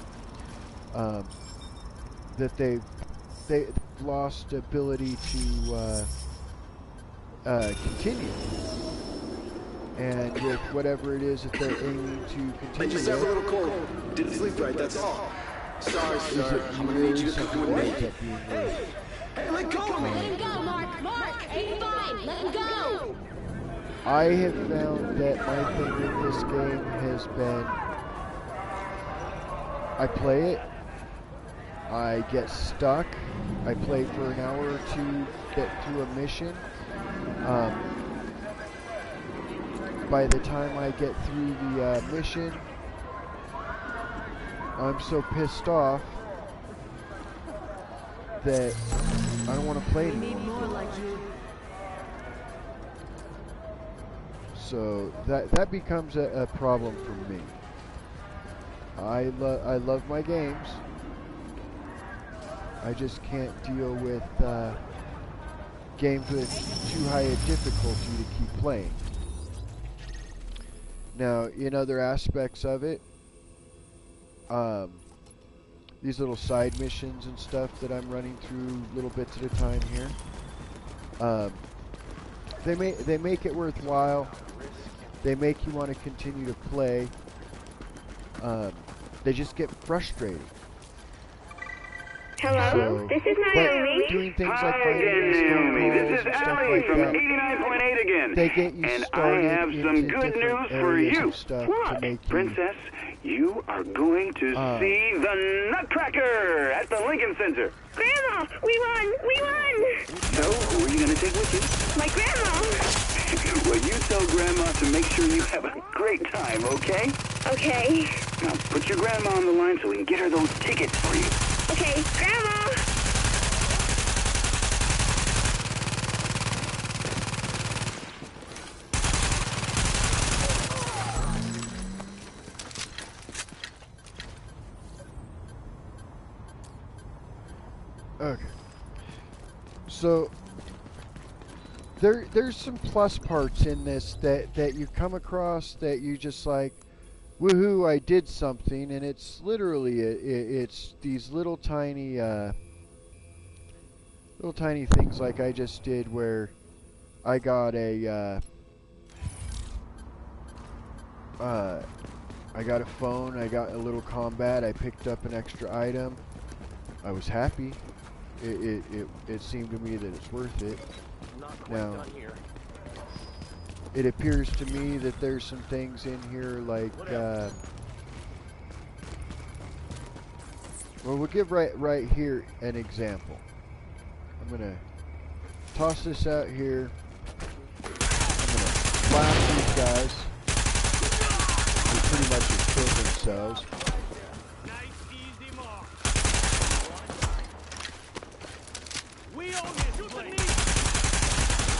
that they've lost ability to continue. And with whatever it is that they're aiming to continue, I just have a little cold. Didn't sleep right, that's all. Sorry, sir. I'm gonna need you to come with me. Hey, let go of me! Let him go, Mark! Mark! He's fine! Let him go! I have found that my thing with this game has been, I play it, I get stuck, I play for an hour or two, get through a mission. By the time I get through the mission, I'm so pissed off that I don't want to play anymore. So that becomes a problem for me. I love my games. I just can't deal with games with too high a difficulty to keep playing. Now, in other aspects of it, these little side missions and stuff that I'm running through little bits at a time here, they make it worthwhile. They make you want to continue to play. They just get frustrating. Hello, so, this is Naomi. Doing things like Hi finding again, these Naomi. This is and stuff Ali like from that, 89.8 again. they get you and I started have some into good news different for areas you. of stuff to What? make you, Princess, you are going to see the Nutcracker at the Lincoln Center. Grandma, we won! We won! So, who are you going to take with you? My grandma! Well, you tell Grandma to make sure you have a great time, okay? Okay. Now, put your grandma on the line so we can get her those tickets for you. Okay, Grandma! Okay. So there's some plus parts in this that you come across that you just like, woohoo, I did something, and it's literally it's these little tiny things like I just did where I got a phone, I got a little combat, I picked up an extra item. I was happy. It seemed to me that it's worth it. Now, it appears to me that there's some things in here like, well, we'll give right here an example. I'm gonna toss this out here. I'm gonna blast these guys. They pretty much just kill themselves.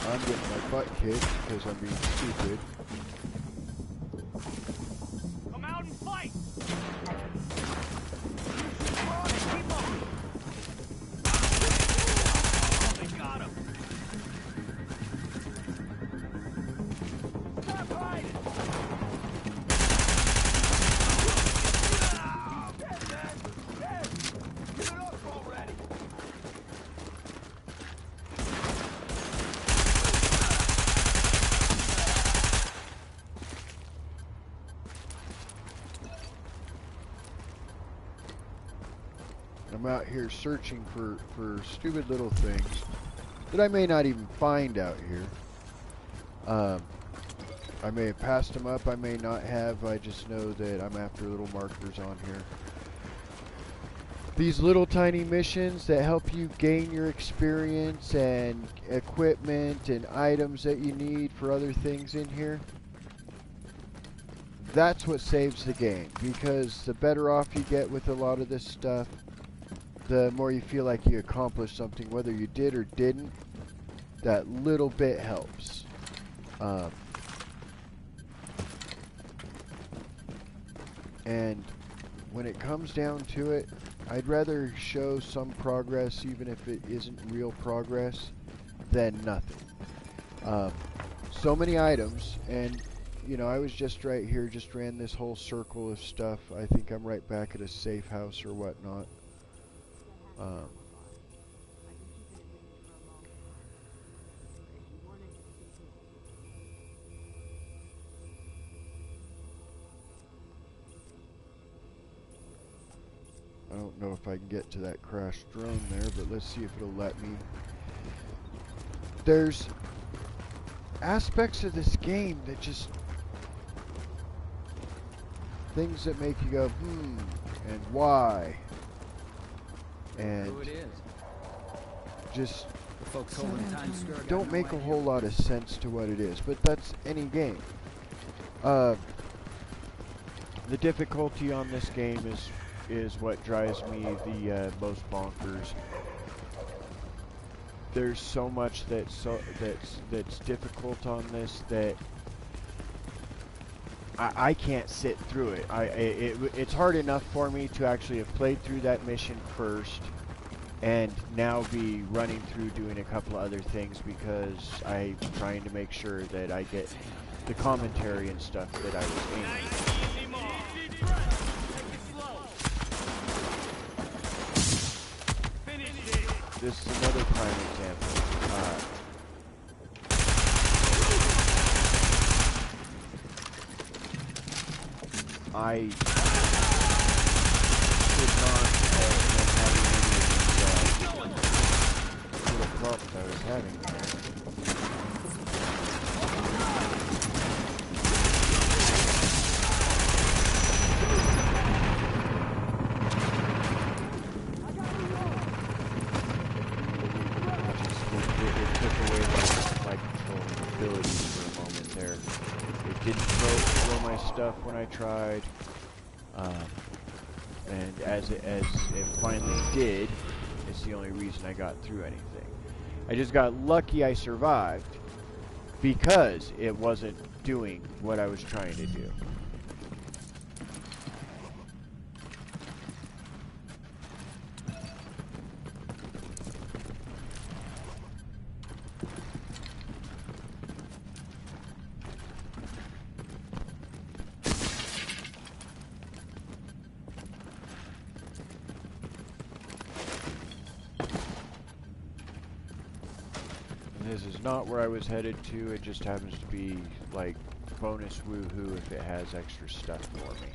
I'm getting my butt kicked because I'm being stupid. Come out and fight! They got him! Stop hiding! Give it up already! I'm out here searching for stupid little things that I may not even find out here. I may have passed them up, I may not have. I just know that I'm after little markers on here. These little tiny missions that help you gain your experience and equipment and items that you need for other things in here. That's what saves the game, because the better off you get with a lot of this stuff, the more you feel like you accomplished something, whether you did or didn't. That little bit helps. And when it comes down to it, I'd rather show some progress, even if it isn't real progress, than nothing. So many items, and you know, I was just right here, just ran this whole circle of stuff. I think I'm right back at a safe house or whatnot. I don't know if I can get to that crashed drone there, but let's see if it'll let me. There's aspects of this game that just, things that make you go, and why, and Who it is? just The folks over in Times Square got don't no make a idea. whole lot of sense to what it is, but that's any game. The difficulty on this game is what drives me the most bonkers. There's so much that's difficult on this that I can't sit through it. It's hard enough for me to actually have played through that mission first and now be running through doing a couple of other things because I'm trying to make sure that I get the commentary and stuff that I was aiming. This is another prime example. I could not have having any of these little problems I was having. It took away my controlling abilities for a moment there. It didn't throw my stuff when I tried. And as it finally did, it's the only reason I got through anything. I just got lucky I survived because it wasn't doing what I was trying to do. This is not where I was headed to. It just happens to be like bonus woohoo if it has extra stuff for me.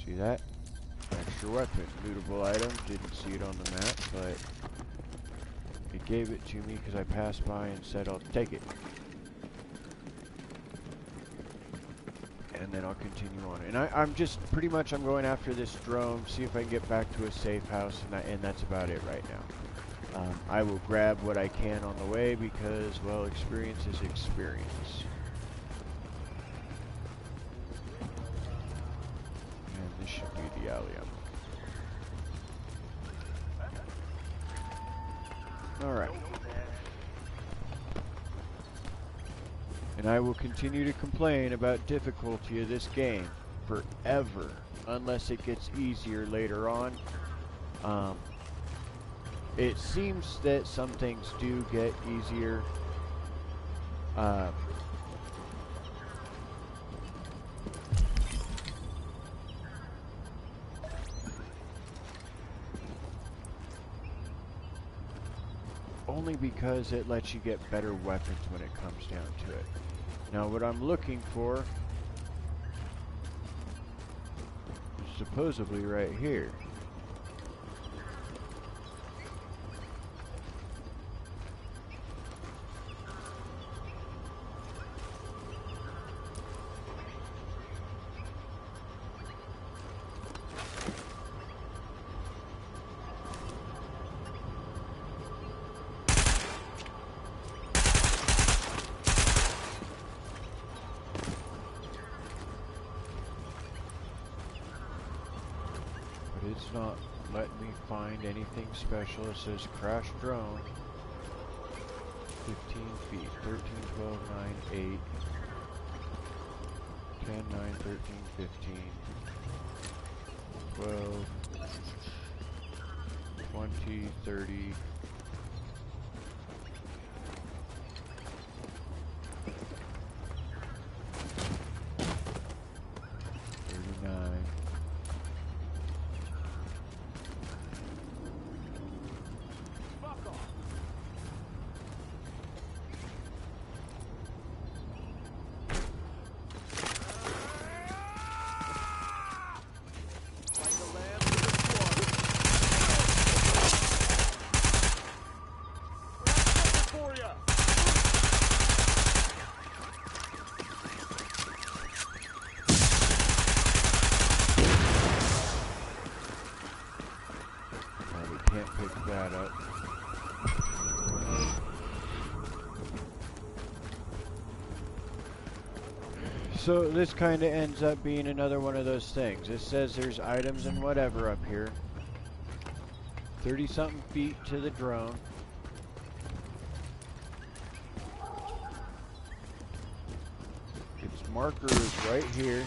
See that? Extra weapon. Lootable item. Didn't see it on the map, but it gave it to me because I passed by and said I'll take it. And then I'll continue on. And I'm just pretty much I'm going after this drone, see if I can get back to a safe house, and that's about it right now. I will grab what I can on the way because, well, experience is experience. And this should be the alley I'm. Alright. And I will continue to complain about difficulty of this game forever, unless it gets easier later on. It seems that some things do get easier. Only because it lets you get better weapons when it comes down to it. Now what I'm looking for is supposedly right here. It's not letting me find anything special. It says crash drone. 15 feet. 13, 12, 9, 8. 10, 9, 13, 15. 12. 20, 30. 39. Can't pick that up. So this kind of ends up being another one of those things. It says there's items and whatever up here. 30-something feet to the drone. Its marker is right here.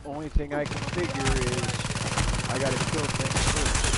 Only thing I can figure is I gotta kill things first.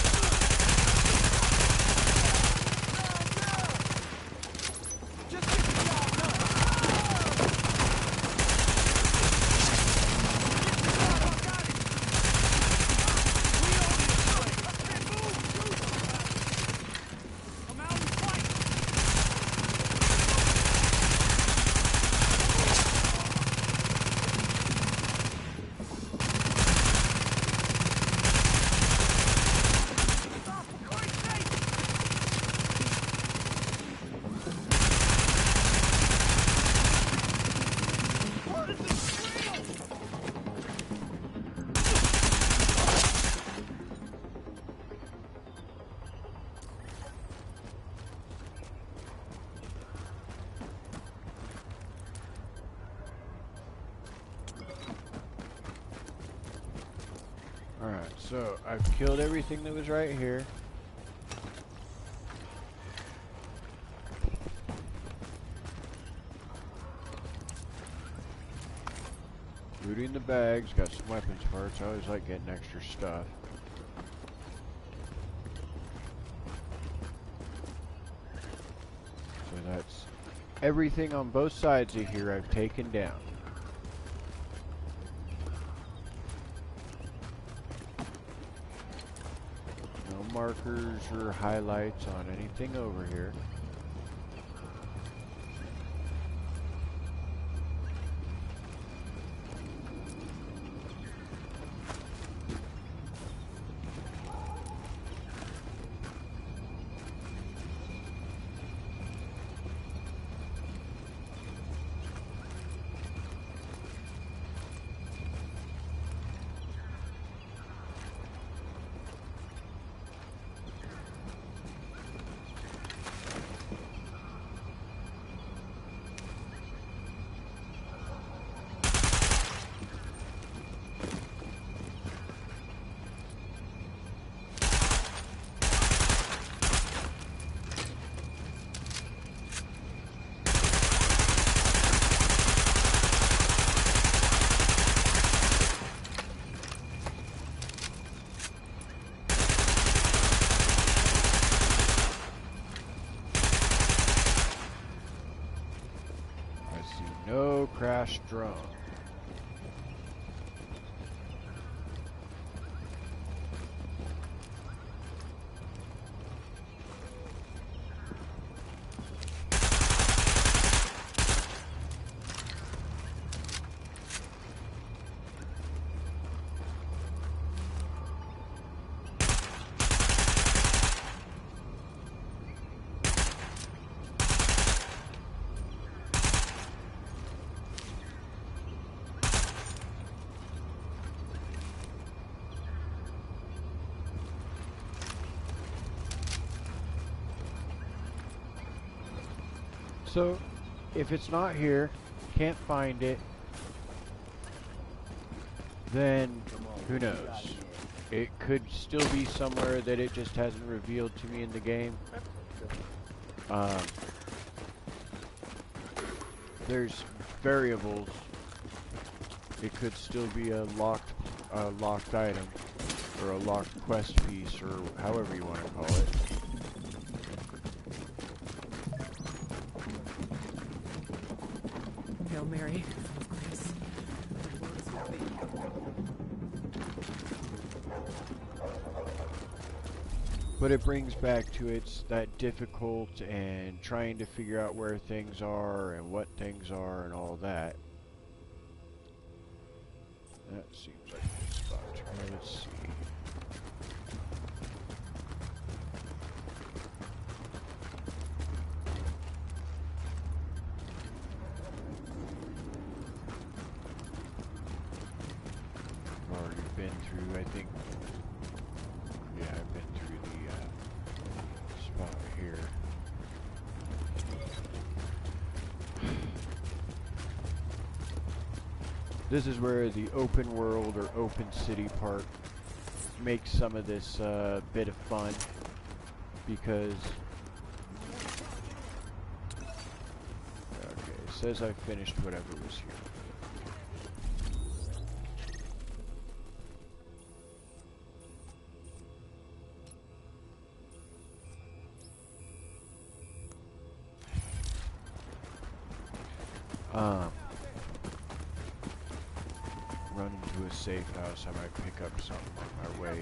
So, I've killed everything that was right here. Looting the bags, got some weapons parts. I always like getting extra stuff. So that's everything on both sides of here I've taken down. No markers or highlights on anything over here. No crash drone. So, if it's not here, can't find it, then who knows? It could still be somewhere that it just hasn't revealed to me in the game. There's variables. It could still be a locked item, or a locked quest piece, or however you want to call it. Hail Mary. But it brings back to it's that difficult and trying to figure out where things are and what things are and all that. That seems like a good spot to go. Let's see. I've already been through, I think. Yeah, I've been through the spot here. This is where the open world or open city part makes some of this bit of fun, because okay, it says I finished whatever was here. Run into a safe house, I might pick up something on my way.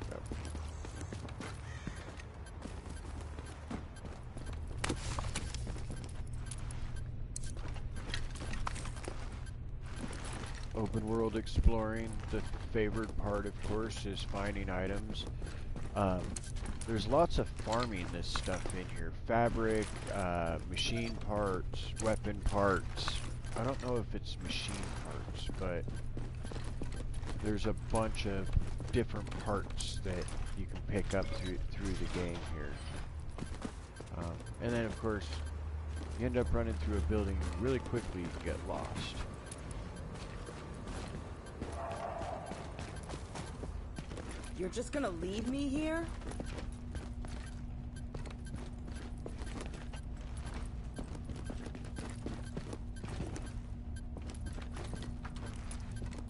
Yep. Open world exploring, the favored part, of course, is finding items. There's lots of farming this stuff in here. Fabric, machine parts, weapon parts. I don't know if it's machine parts, but there's a bunch of different parts that you can pick up through the game here. And then, of course, you end up running through a building and really quickly you get lost. You're just gonna leave me here?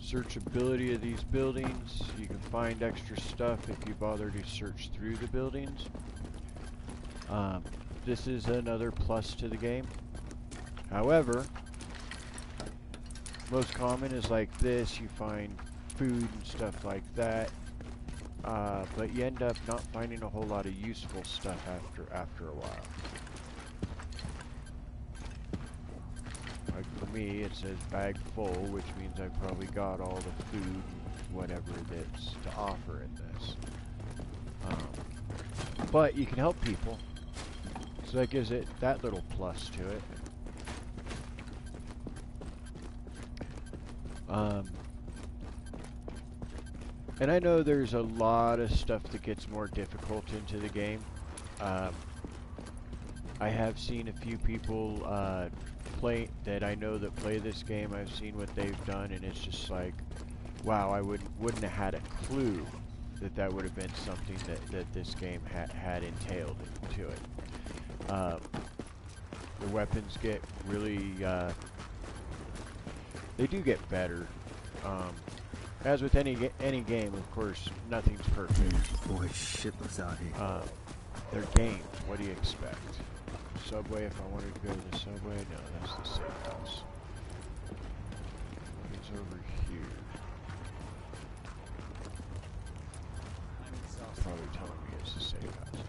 Searchability of these buildings. You can find extra stuff if you bother to search through the buildings. This is another plus to the game. However, most common is like this. You find food and stuff like that, but you end up not finding a whole lot of useful stuff after a while. Like for me, it says bag full, which means I probably got all the food and whatever that's to offer in this. But you can help people, so that gives it that little plus to it. And I know there's a lot of stuff that gets more difficult into the game. I have seen a few people play that I know that play this game. I've seen what they've done, and it's just like, wow, I wouldn't have had a clue that would have been something that this game had entailed to it. The weapons get really, they do get better. As with any game, of course, nothing's perfect. Boy, shit was out here. They're games. What do you expect? Subway, if I wanted to go to the subway? No, that's the safe house. It's over here. It's probably telling me it's the safe house.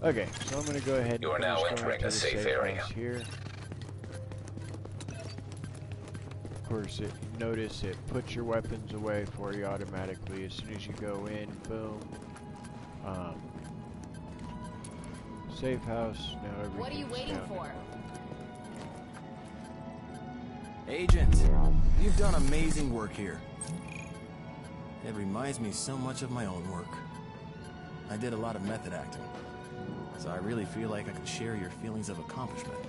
Okay, so I'm going to go ahead and you are now entering a safe area. Here. Of course, notice it puts your weapons away for you automatically as soon as you go in. Boom. Safe house. Now everything's What are you waiting for? Agent, you've done amazing work here. It reminds me so much of my own work. I did a lot of method acting, so I really feel like I could share your feelings of accomplishment.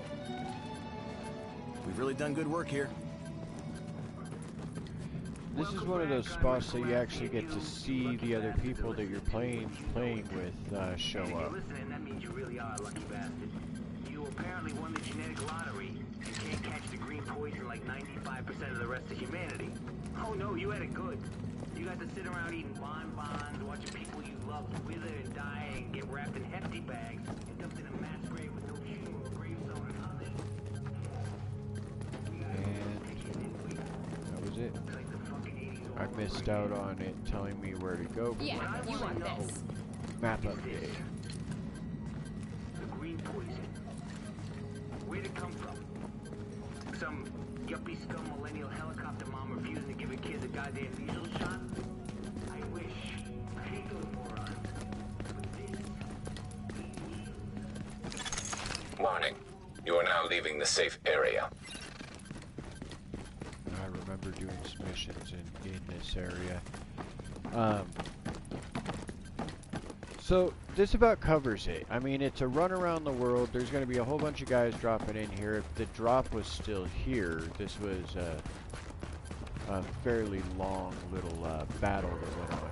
We've really done good work here. This is one of those spots that you actually get to see the other people that you're playing with show up. Listening, that means you really are a lucky bastard. You apparently won the genetic lottery and can't catch the green poison like 95% of the rest of humanity. Oh no, you had it good. You got to sit around eating bonbons, watching people you loved wither and die and get wrapped in hefty bags and dumped in a mass grave with no funeral or gravestone or nothing. And that was it. I missed out on it telling me where to go. Yeah, you want this. Map update. The green poison. Where'd it come from? Some yuppie scum millennial helicopter mom refusing to give her kids a goddamn measles shot? I wish. I hate those morons. Warning. You are now leaving the safe area. I remember doing some missions in this area. So this about covers it. I mean, it's a run around the world. There's going to be a whole bunch of guys dropping in here. If the drop was still here, this was a fairly long little battle that went on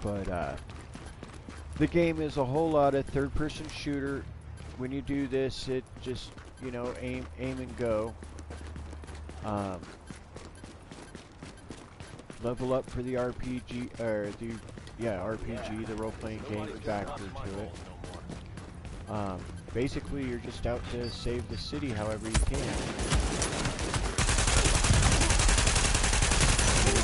here. But the game is a whole lot of third-person shooter. When you do this, it just, you know, aim and go. Level up for the RPG, or RPG, the role-playing game factor to it. Basically, you're just out to save the city however you can. In the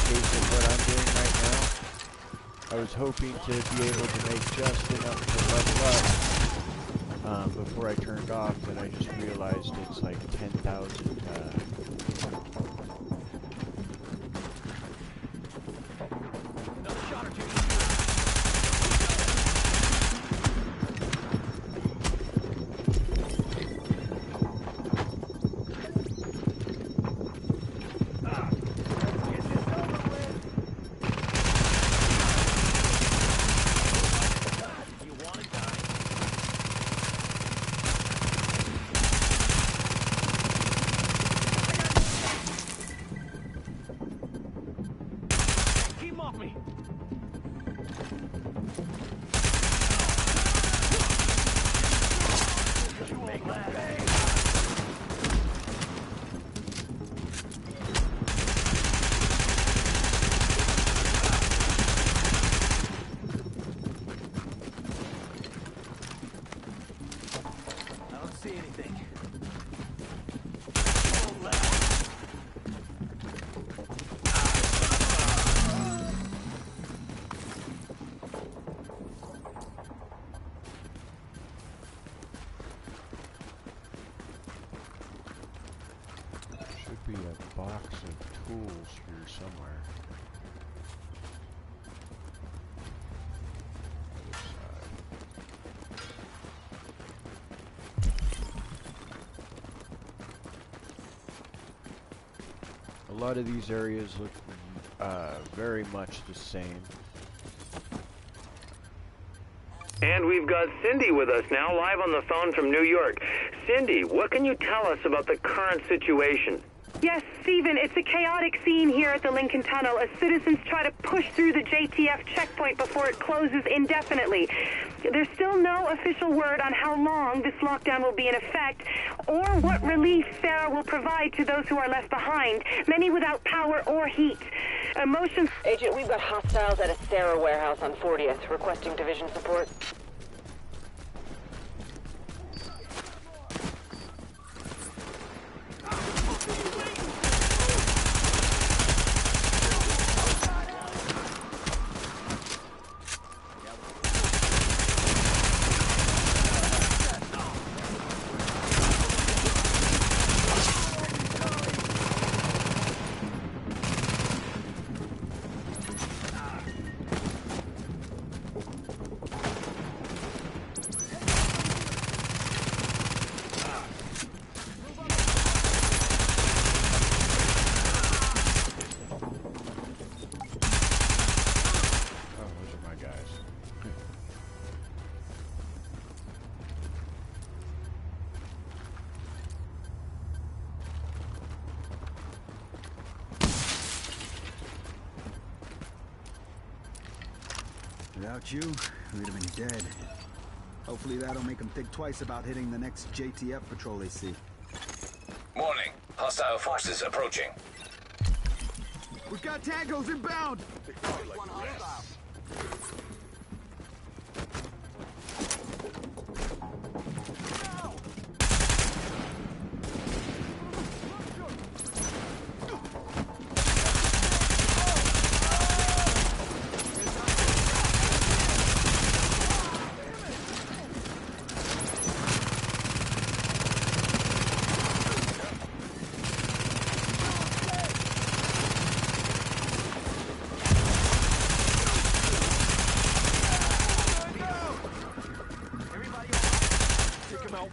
case of what I'm doing right now, I was hoping to be able to make just enough to level up before I turned off, and I just realized it's like 10,000. be a box of tools here somewhere. Other side. A lot of these areas look very much the same. And we've got Cindy with us now, live on the phone from New York. Cindy, what can you tell us about the current situation? Yes, Stephen, it's a chaotic scene here at the Lincoln Tunnel as citizens try to push through the JTF checkpoint before it closes indefinitely. There's still no official word on how long this lockdown will be in effect or what relief Sarah will provide to those who are left behind, many without power or heat. Emotions... Agent, we've got hostiles at a Sarah warehouse on 40th, requesting division support. Without you, we'd have been dead. Hopefully that'll make them think twice about hitting the next JTF patrol they see. Warning. Hostile forces approaching. We've got tangos inbound!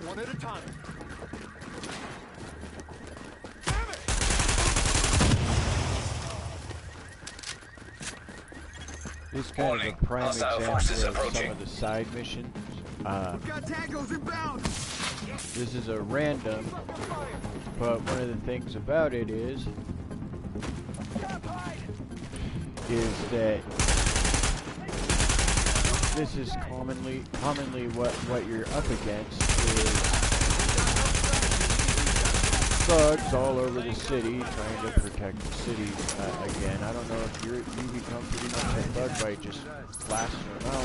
One at a time. This is kind of a prime example of some of the side missions. We've got tangos inbound! This is a random, but one of the things about it is that this is commonly what you're up against is thugs all over the city trying to protect the city again. I don't know if you become pretty much a thug by just blasting them out or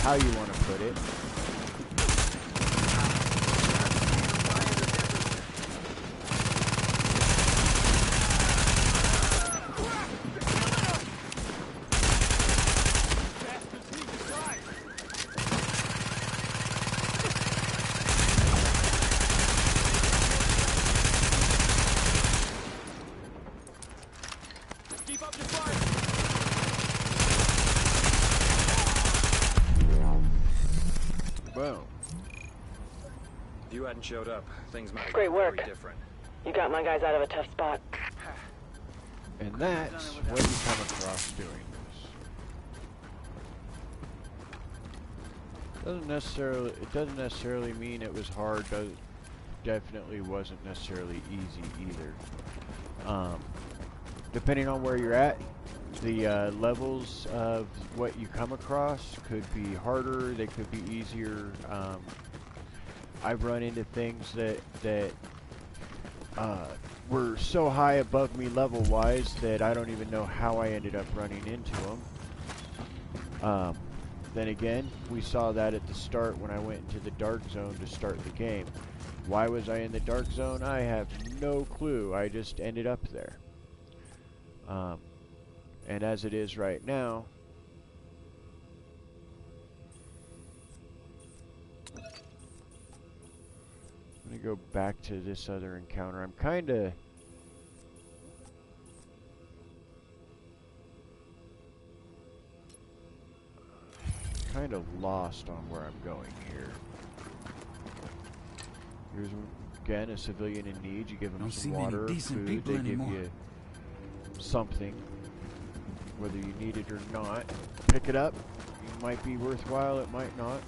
how you want to put it. If you hadn't showed up, things might have Great been work. very different. You got my guys out of a tough spot. And that's what you come across doing this. It doesn't necessarily mean it was hard. Definitely wasn't necessarily easy either. Depending on where you're at, the levels of what you come across could be harder. They could be easier. I've run into things that were so high above me level-wise that I don't even know how I ended up running into them. Then again, we saw that at the start when I went into the dark zone to start the game. Why was I in the dark zone? I have no clue. I just ended up there. And as it is right now, I'm gonna go back to this other encounter. I'm kind of lost on where I'm going here. Here's again a civilian in need. You give them some water, food. They give you something, whether you need it or not. Pick it up. It might be worthwhile. It might not.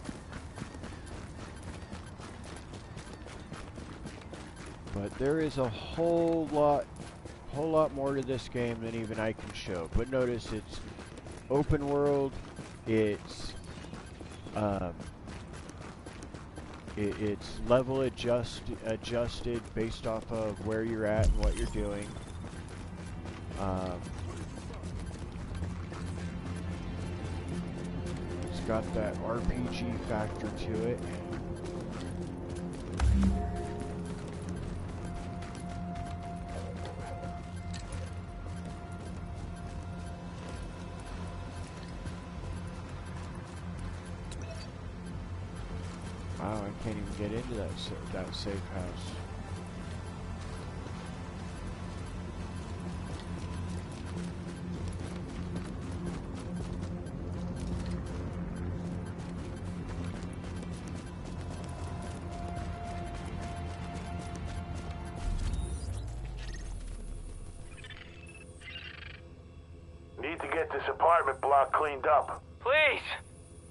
But there is a whole lot more to this game than even I can show. But notice it's open world. It's it's level adjusted based off of where you're at and what you're doing. It's got that RPG factor to it. Wow, I can't even get into that safe house. Need to get this apartment block cleaned up. Please!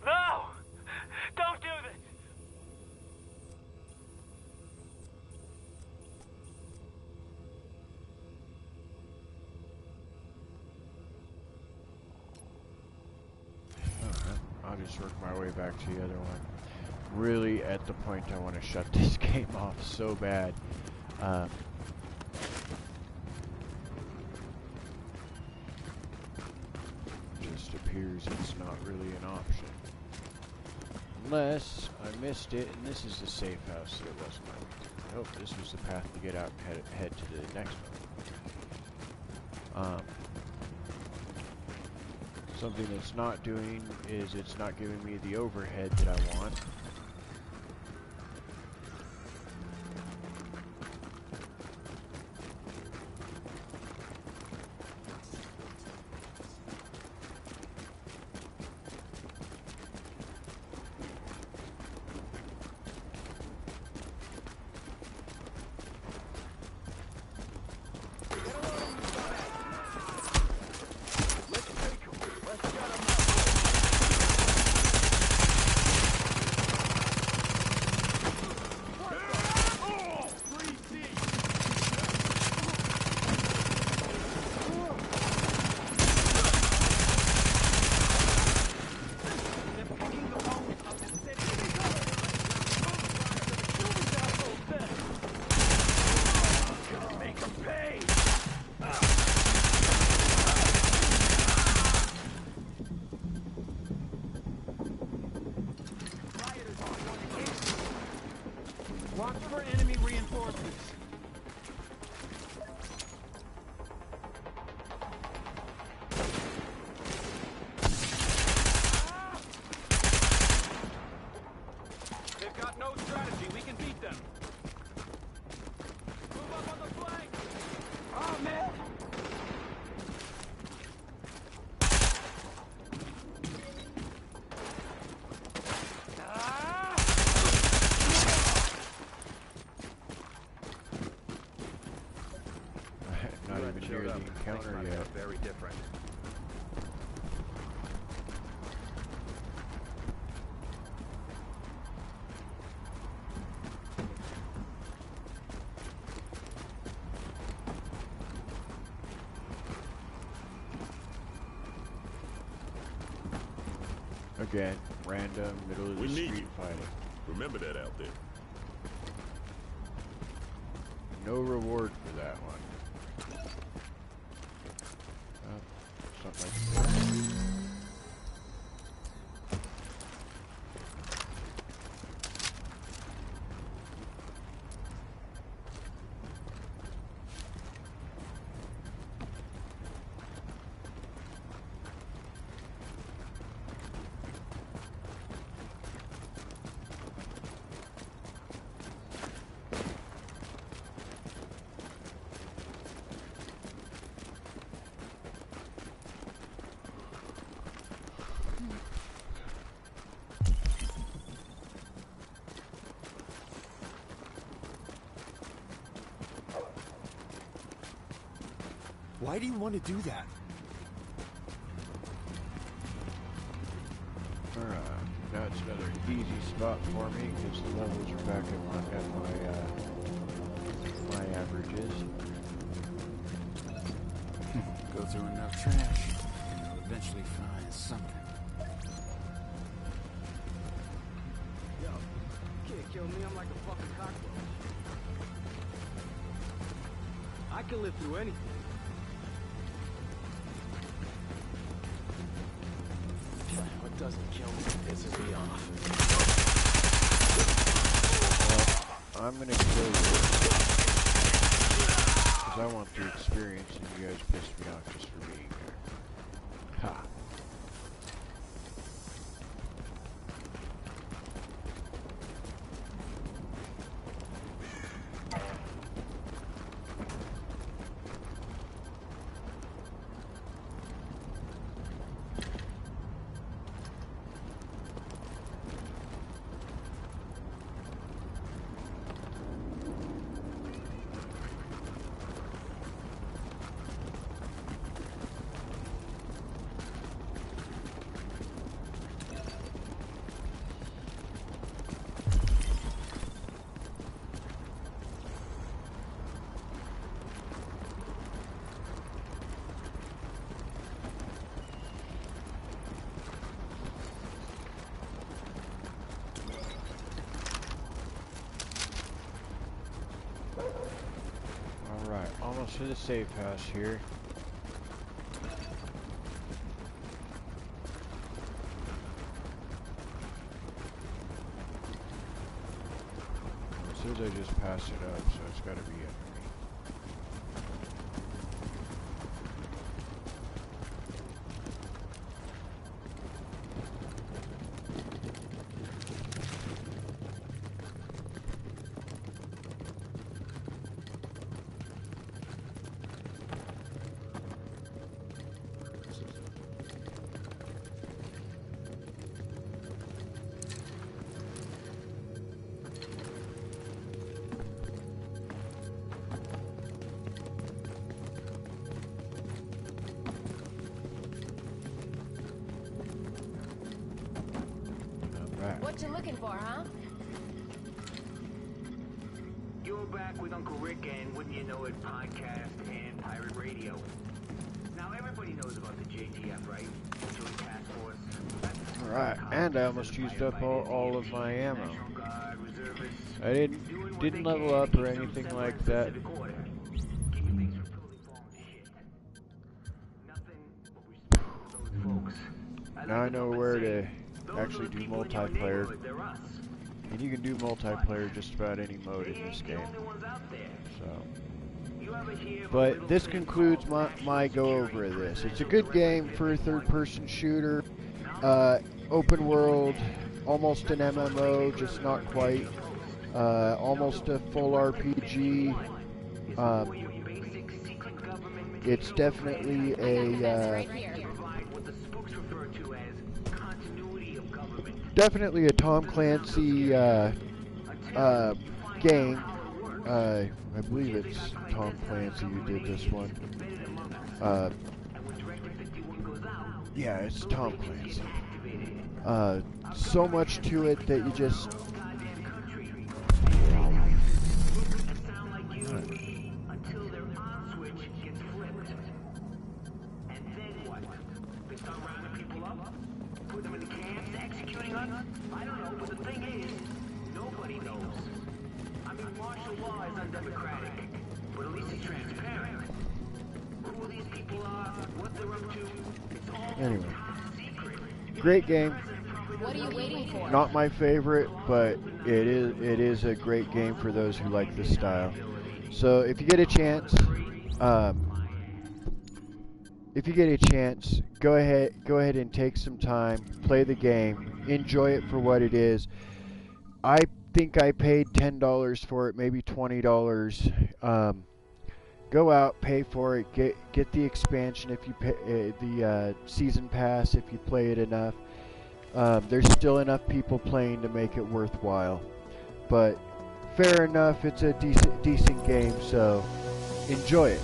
No! Don't do this! I'll just work my way back to the other one. Really, at the point I want to shut this game off so bad. Just appears it's not really an option. Unless I missed it, and this is the safe house that it wasn't going to. Nope, this was the path to get out and head to the next one. Something it's not doing is it's not giving me the overhead that I want. Watch for enemy reinforcements. They've got no strategy. We can beat them. Move up on the flank. Oh, man. Not even near the encounter yet. Very different. Again, random, middle of the street fighting. Remember that out there. No reward for that one. Something like that. Why do you want to do that? Alright, that's another easy spot for me because the levels are back at my averages. Go through enough trash, and you'll eventually find something. Yo, you can't kill me, I'm like a fucking cockroach. I can live through anything. What doesn't kill me pisses me off. Well, I'm gonna kill you. Because I want the experience and you guys piss me off just for being here. Ha. Alright, almost to the safe house here. It says I just passed it up, so it's gotta be it. What you looking for, huh? You're back with Uncle Rick and Wouldn't You Know It podcast and pirate radio. Now everybody knows about the JTF, right? Joint Task Force. Alright, and I almost used up all of my ammo. I didn't level up or anything like that. Now I know where to actually do multiplayer. And you can do multiplayer just about any mode in this game. So, but this concludes my go over of this. It's a good game for a third-person shooter. Open world, almost an MMO, just not quite. Almost a full RPG. It's definitely a Tom Clancy game. I believe it's Tom Clancy who did this one. Yeah, it's Tom Clancy. So much to it that you just... Anyway, great game. What are you waiting for? Not my favorite, but it is a great game for those who like this style. So if you get a chance, go ahead and take some time, play the game, enjoy it for what it is. I think I paid $10 for it, maybe $20. Go out, pay for it, get the expansion if you pay the season pass if you play it enough. There's still enough people playing to make it worthwhile. But fair enough, it's a decent game, so enjoy it.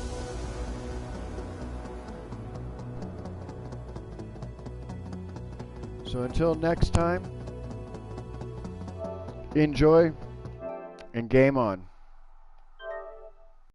So until next time, enjoy and game on.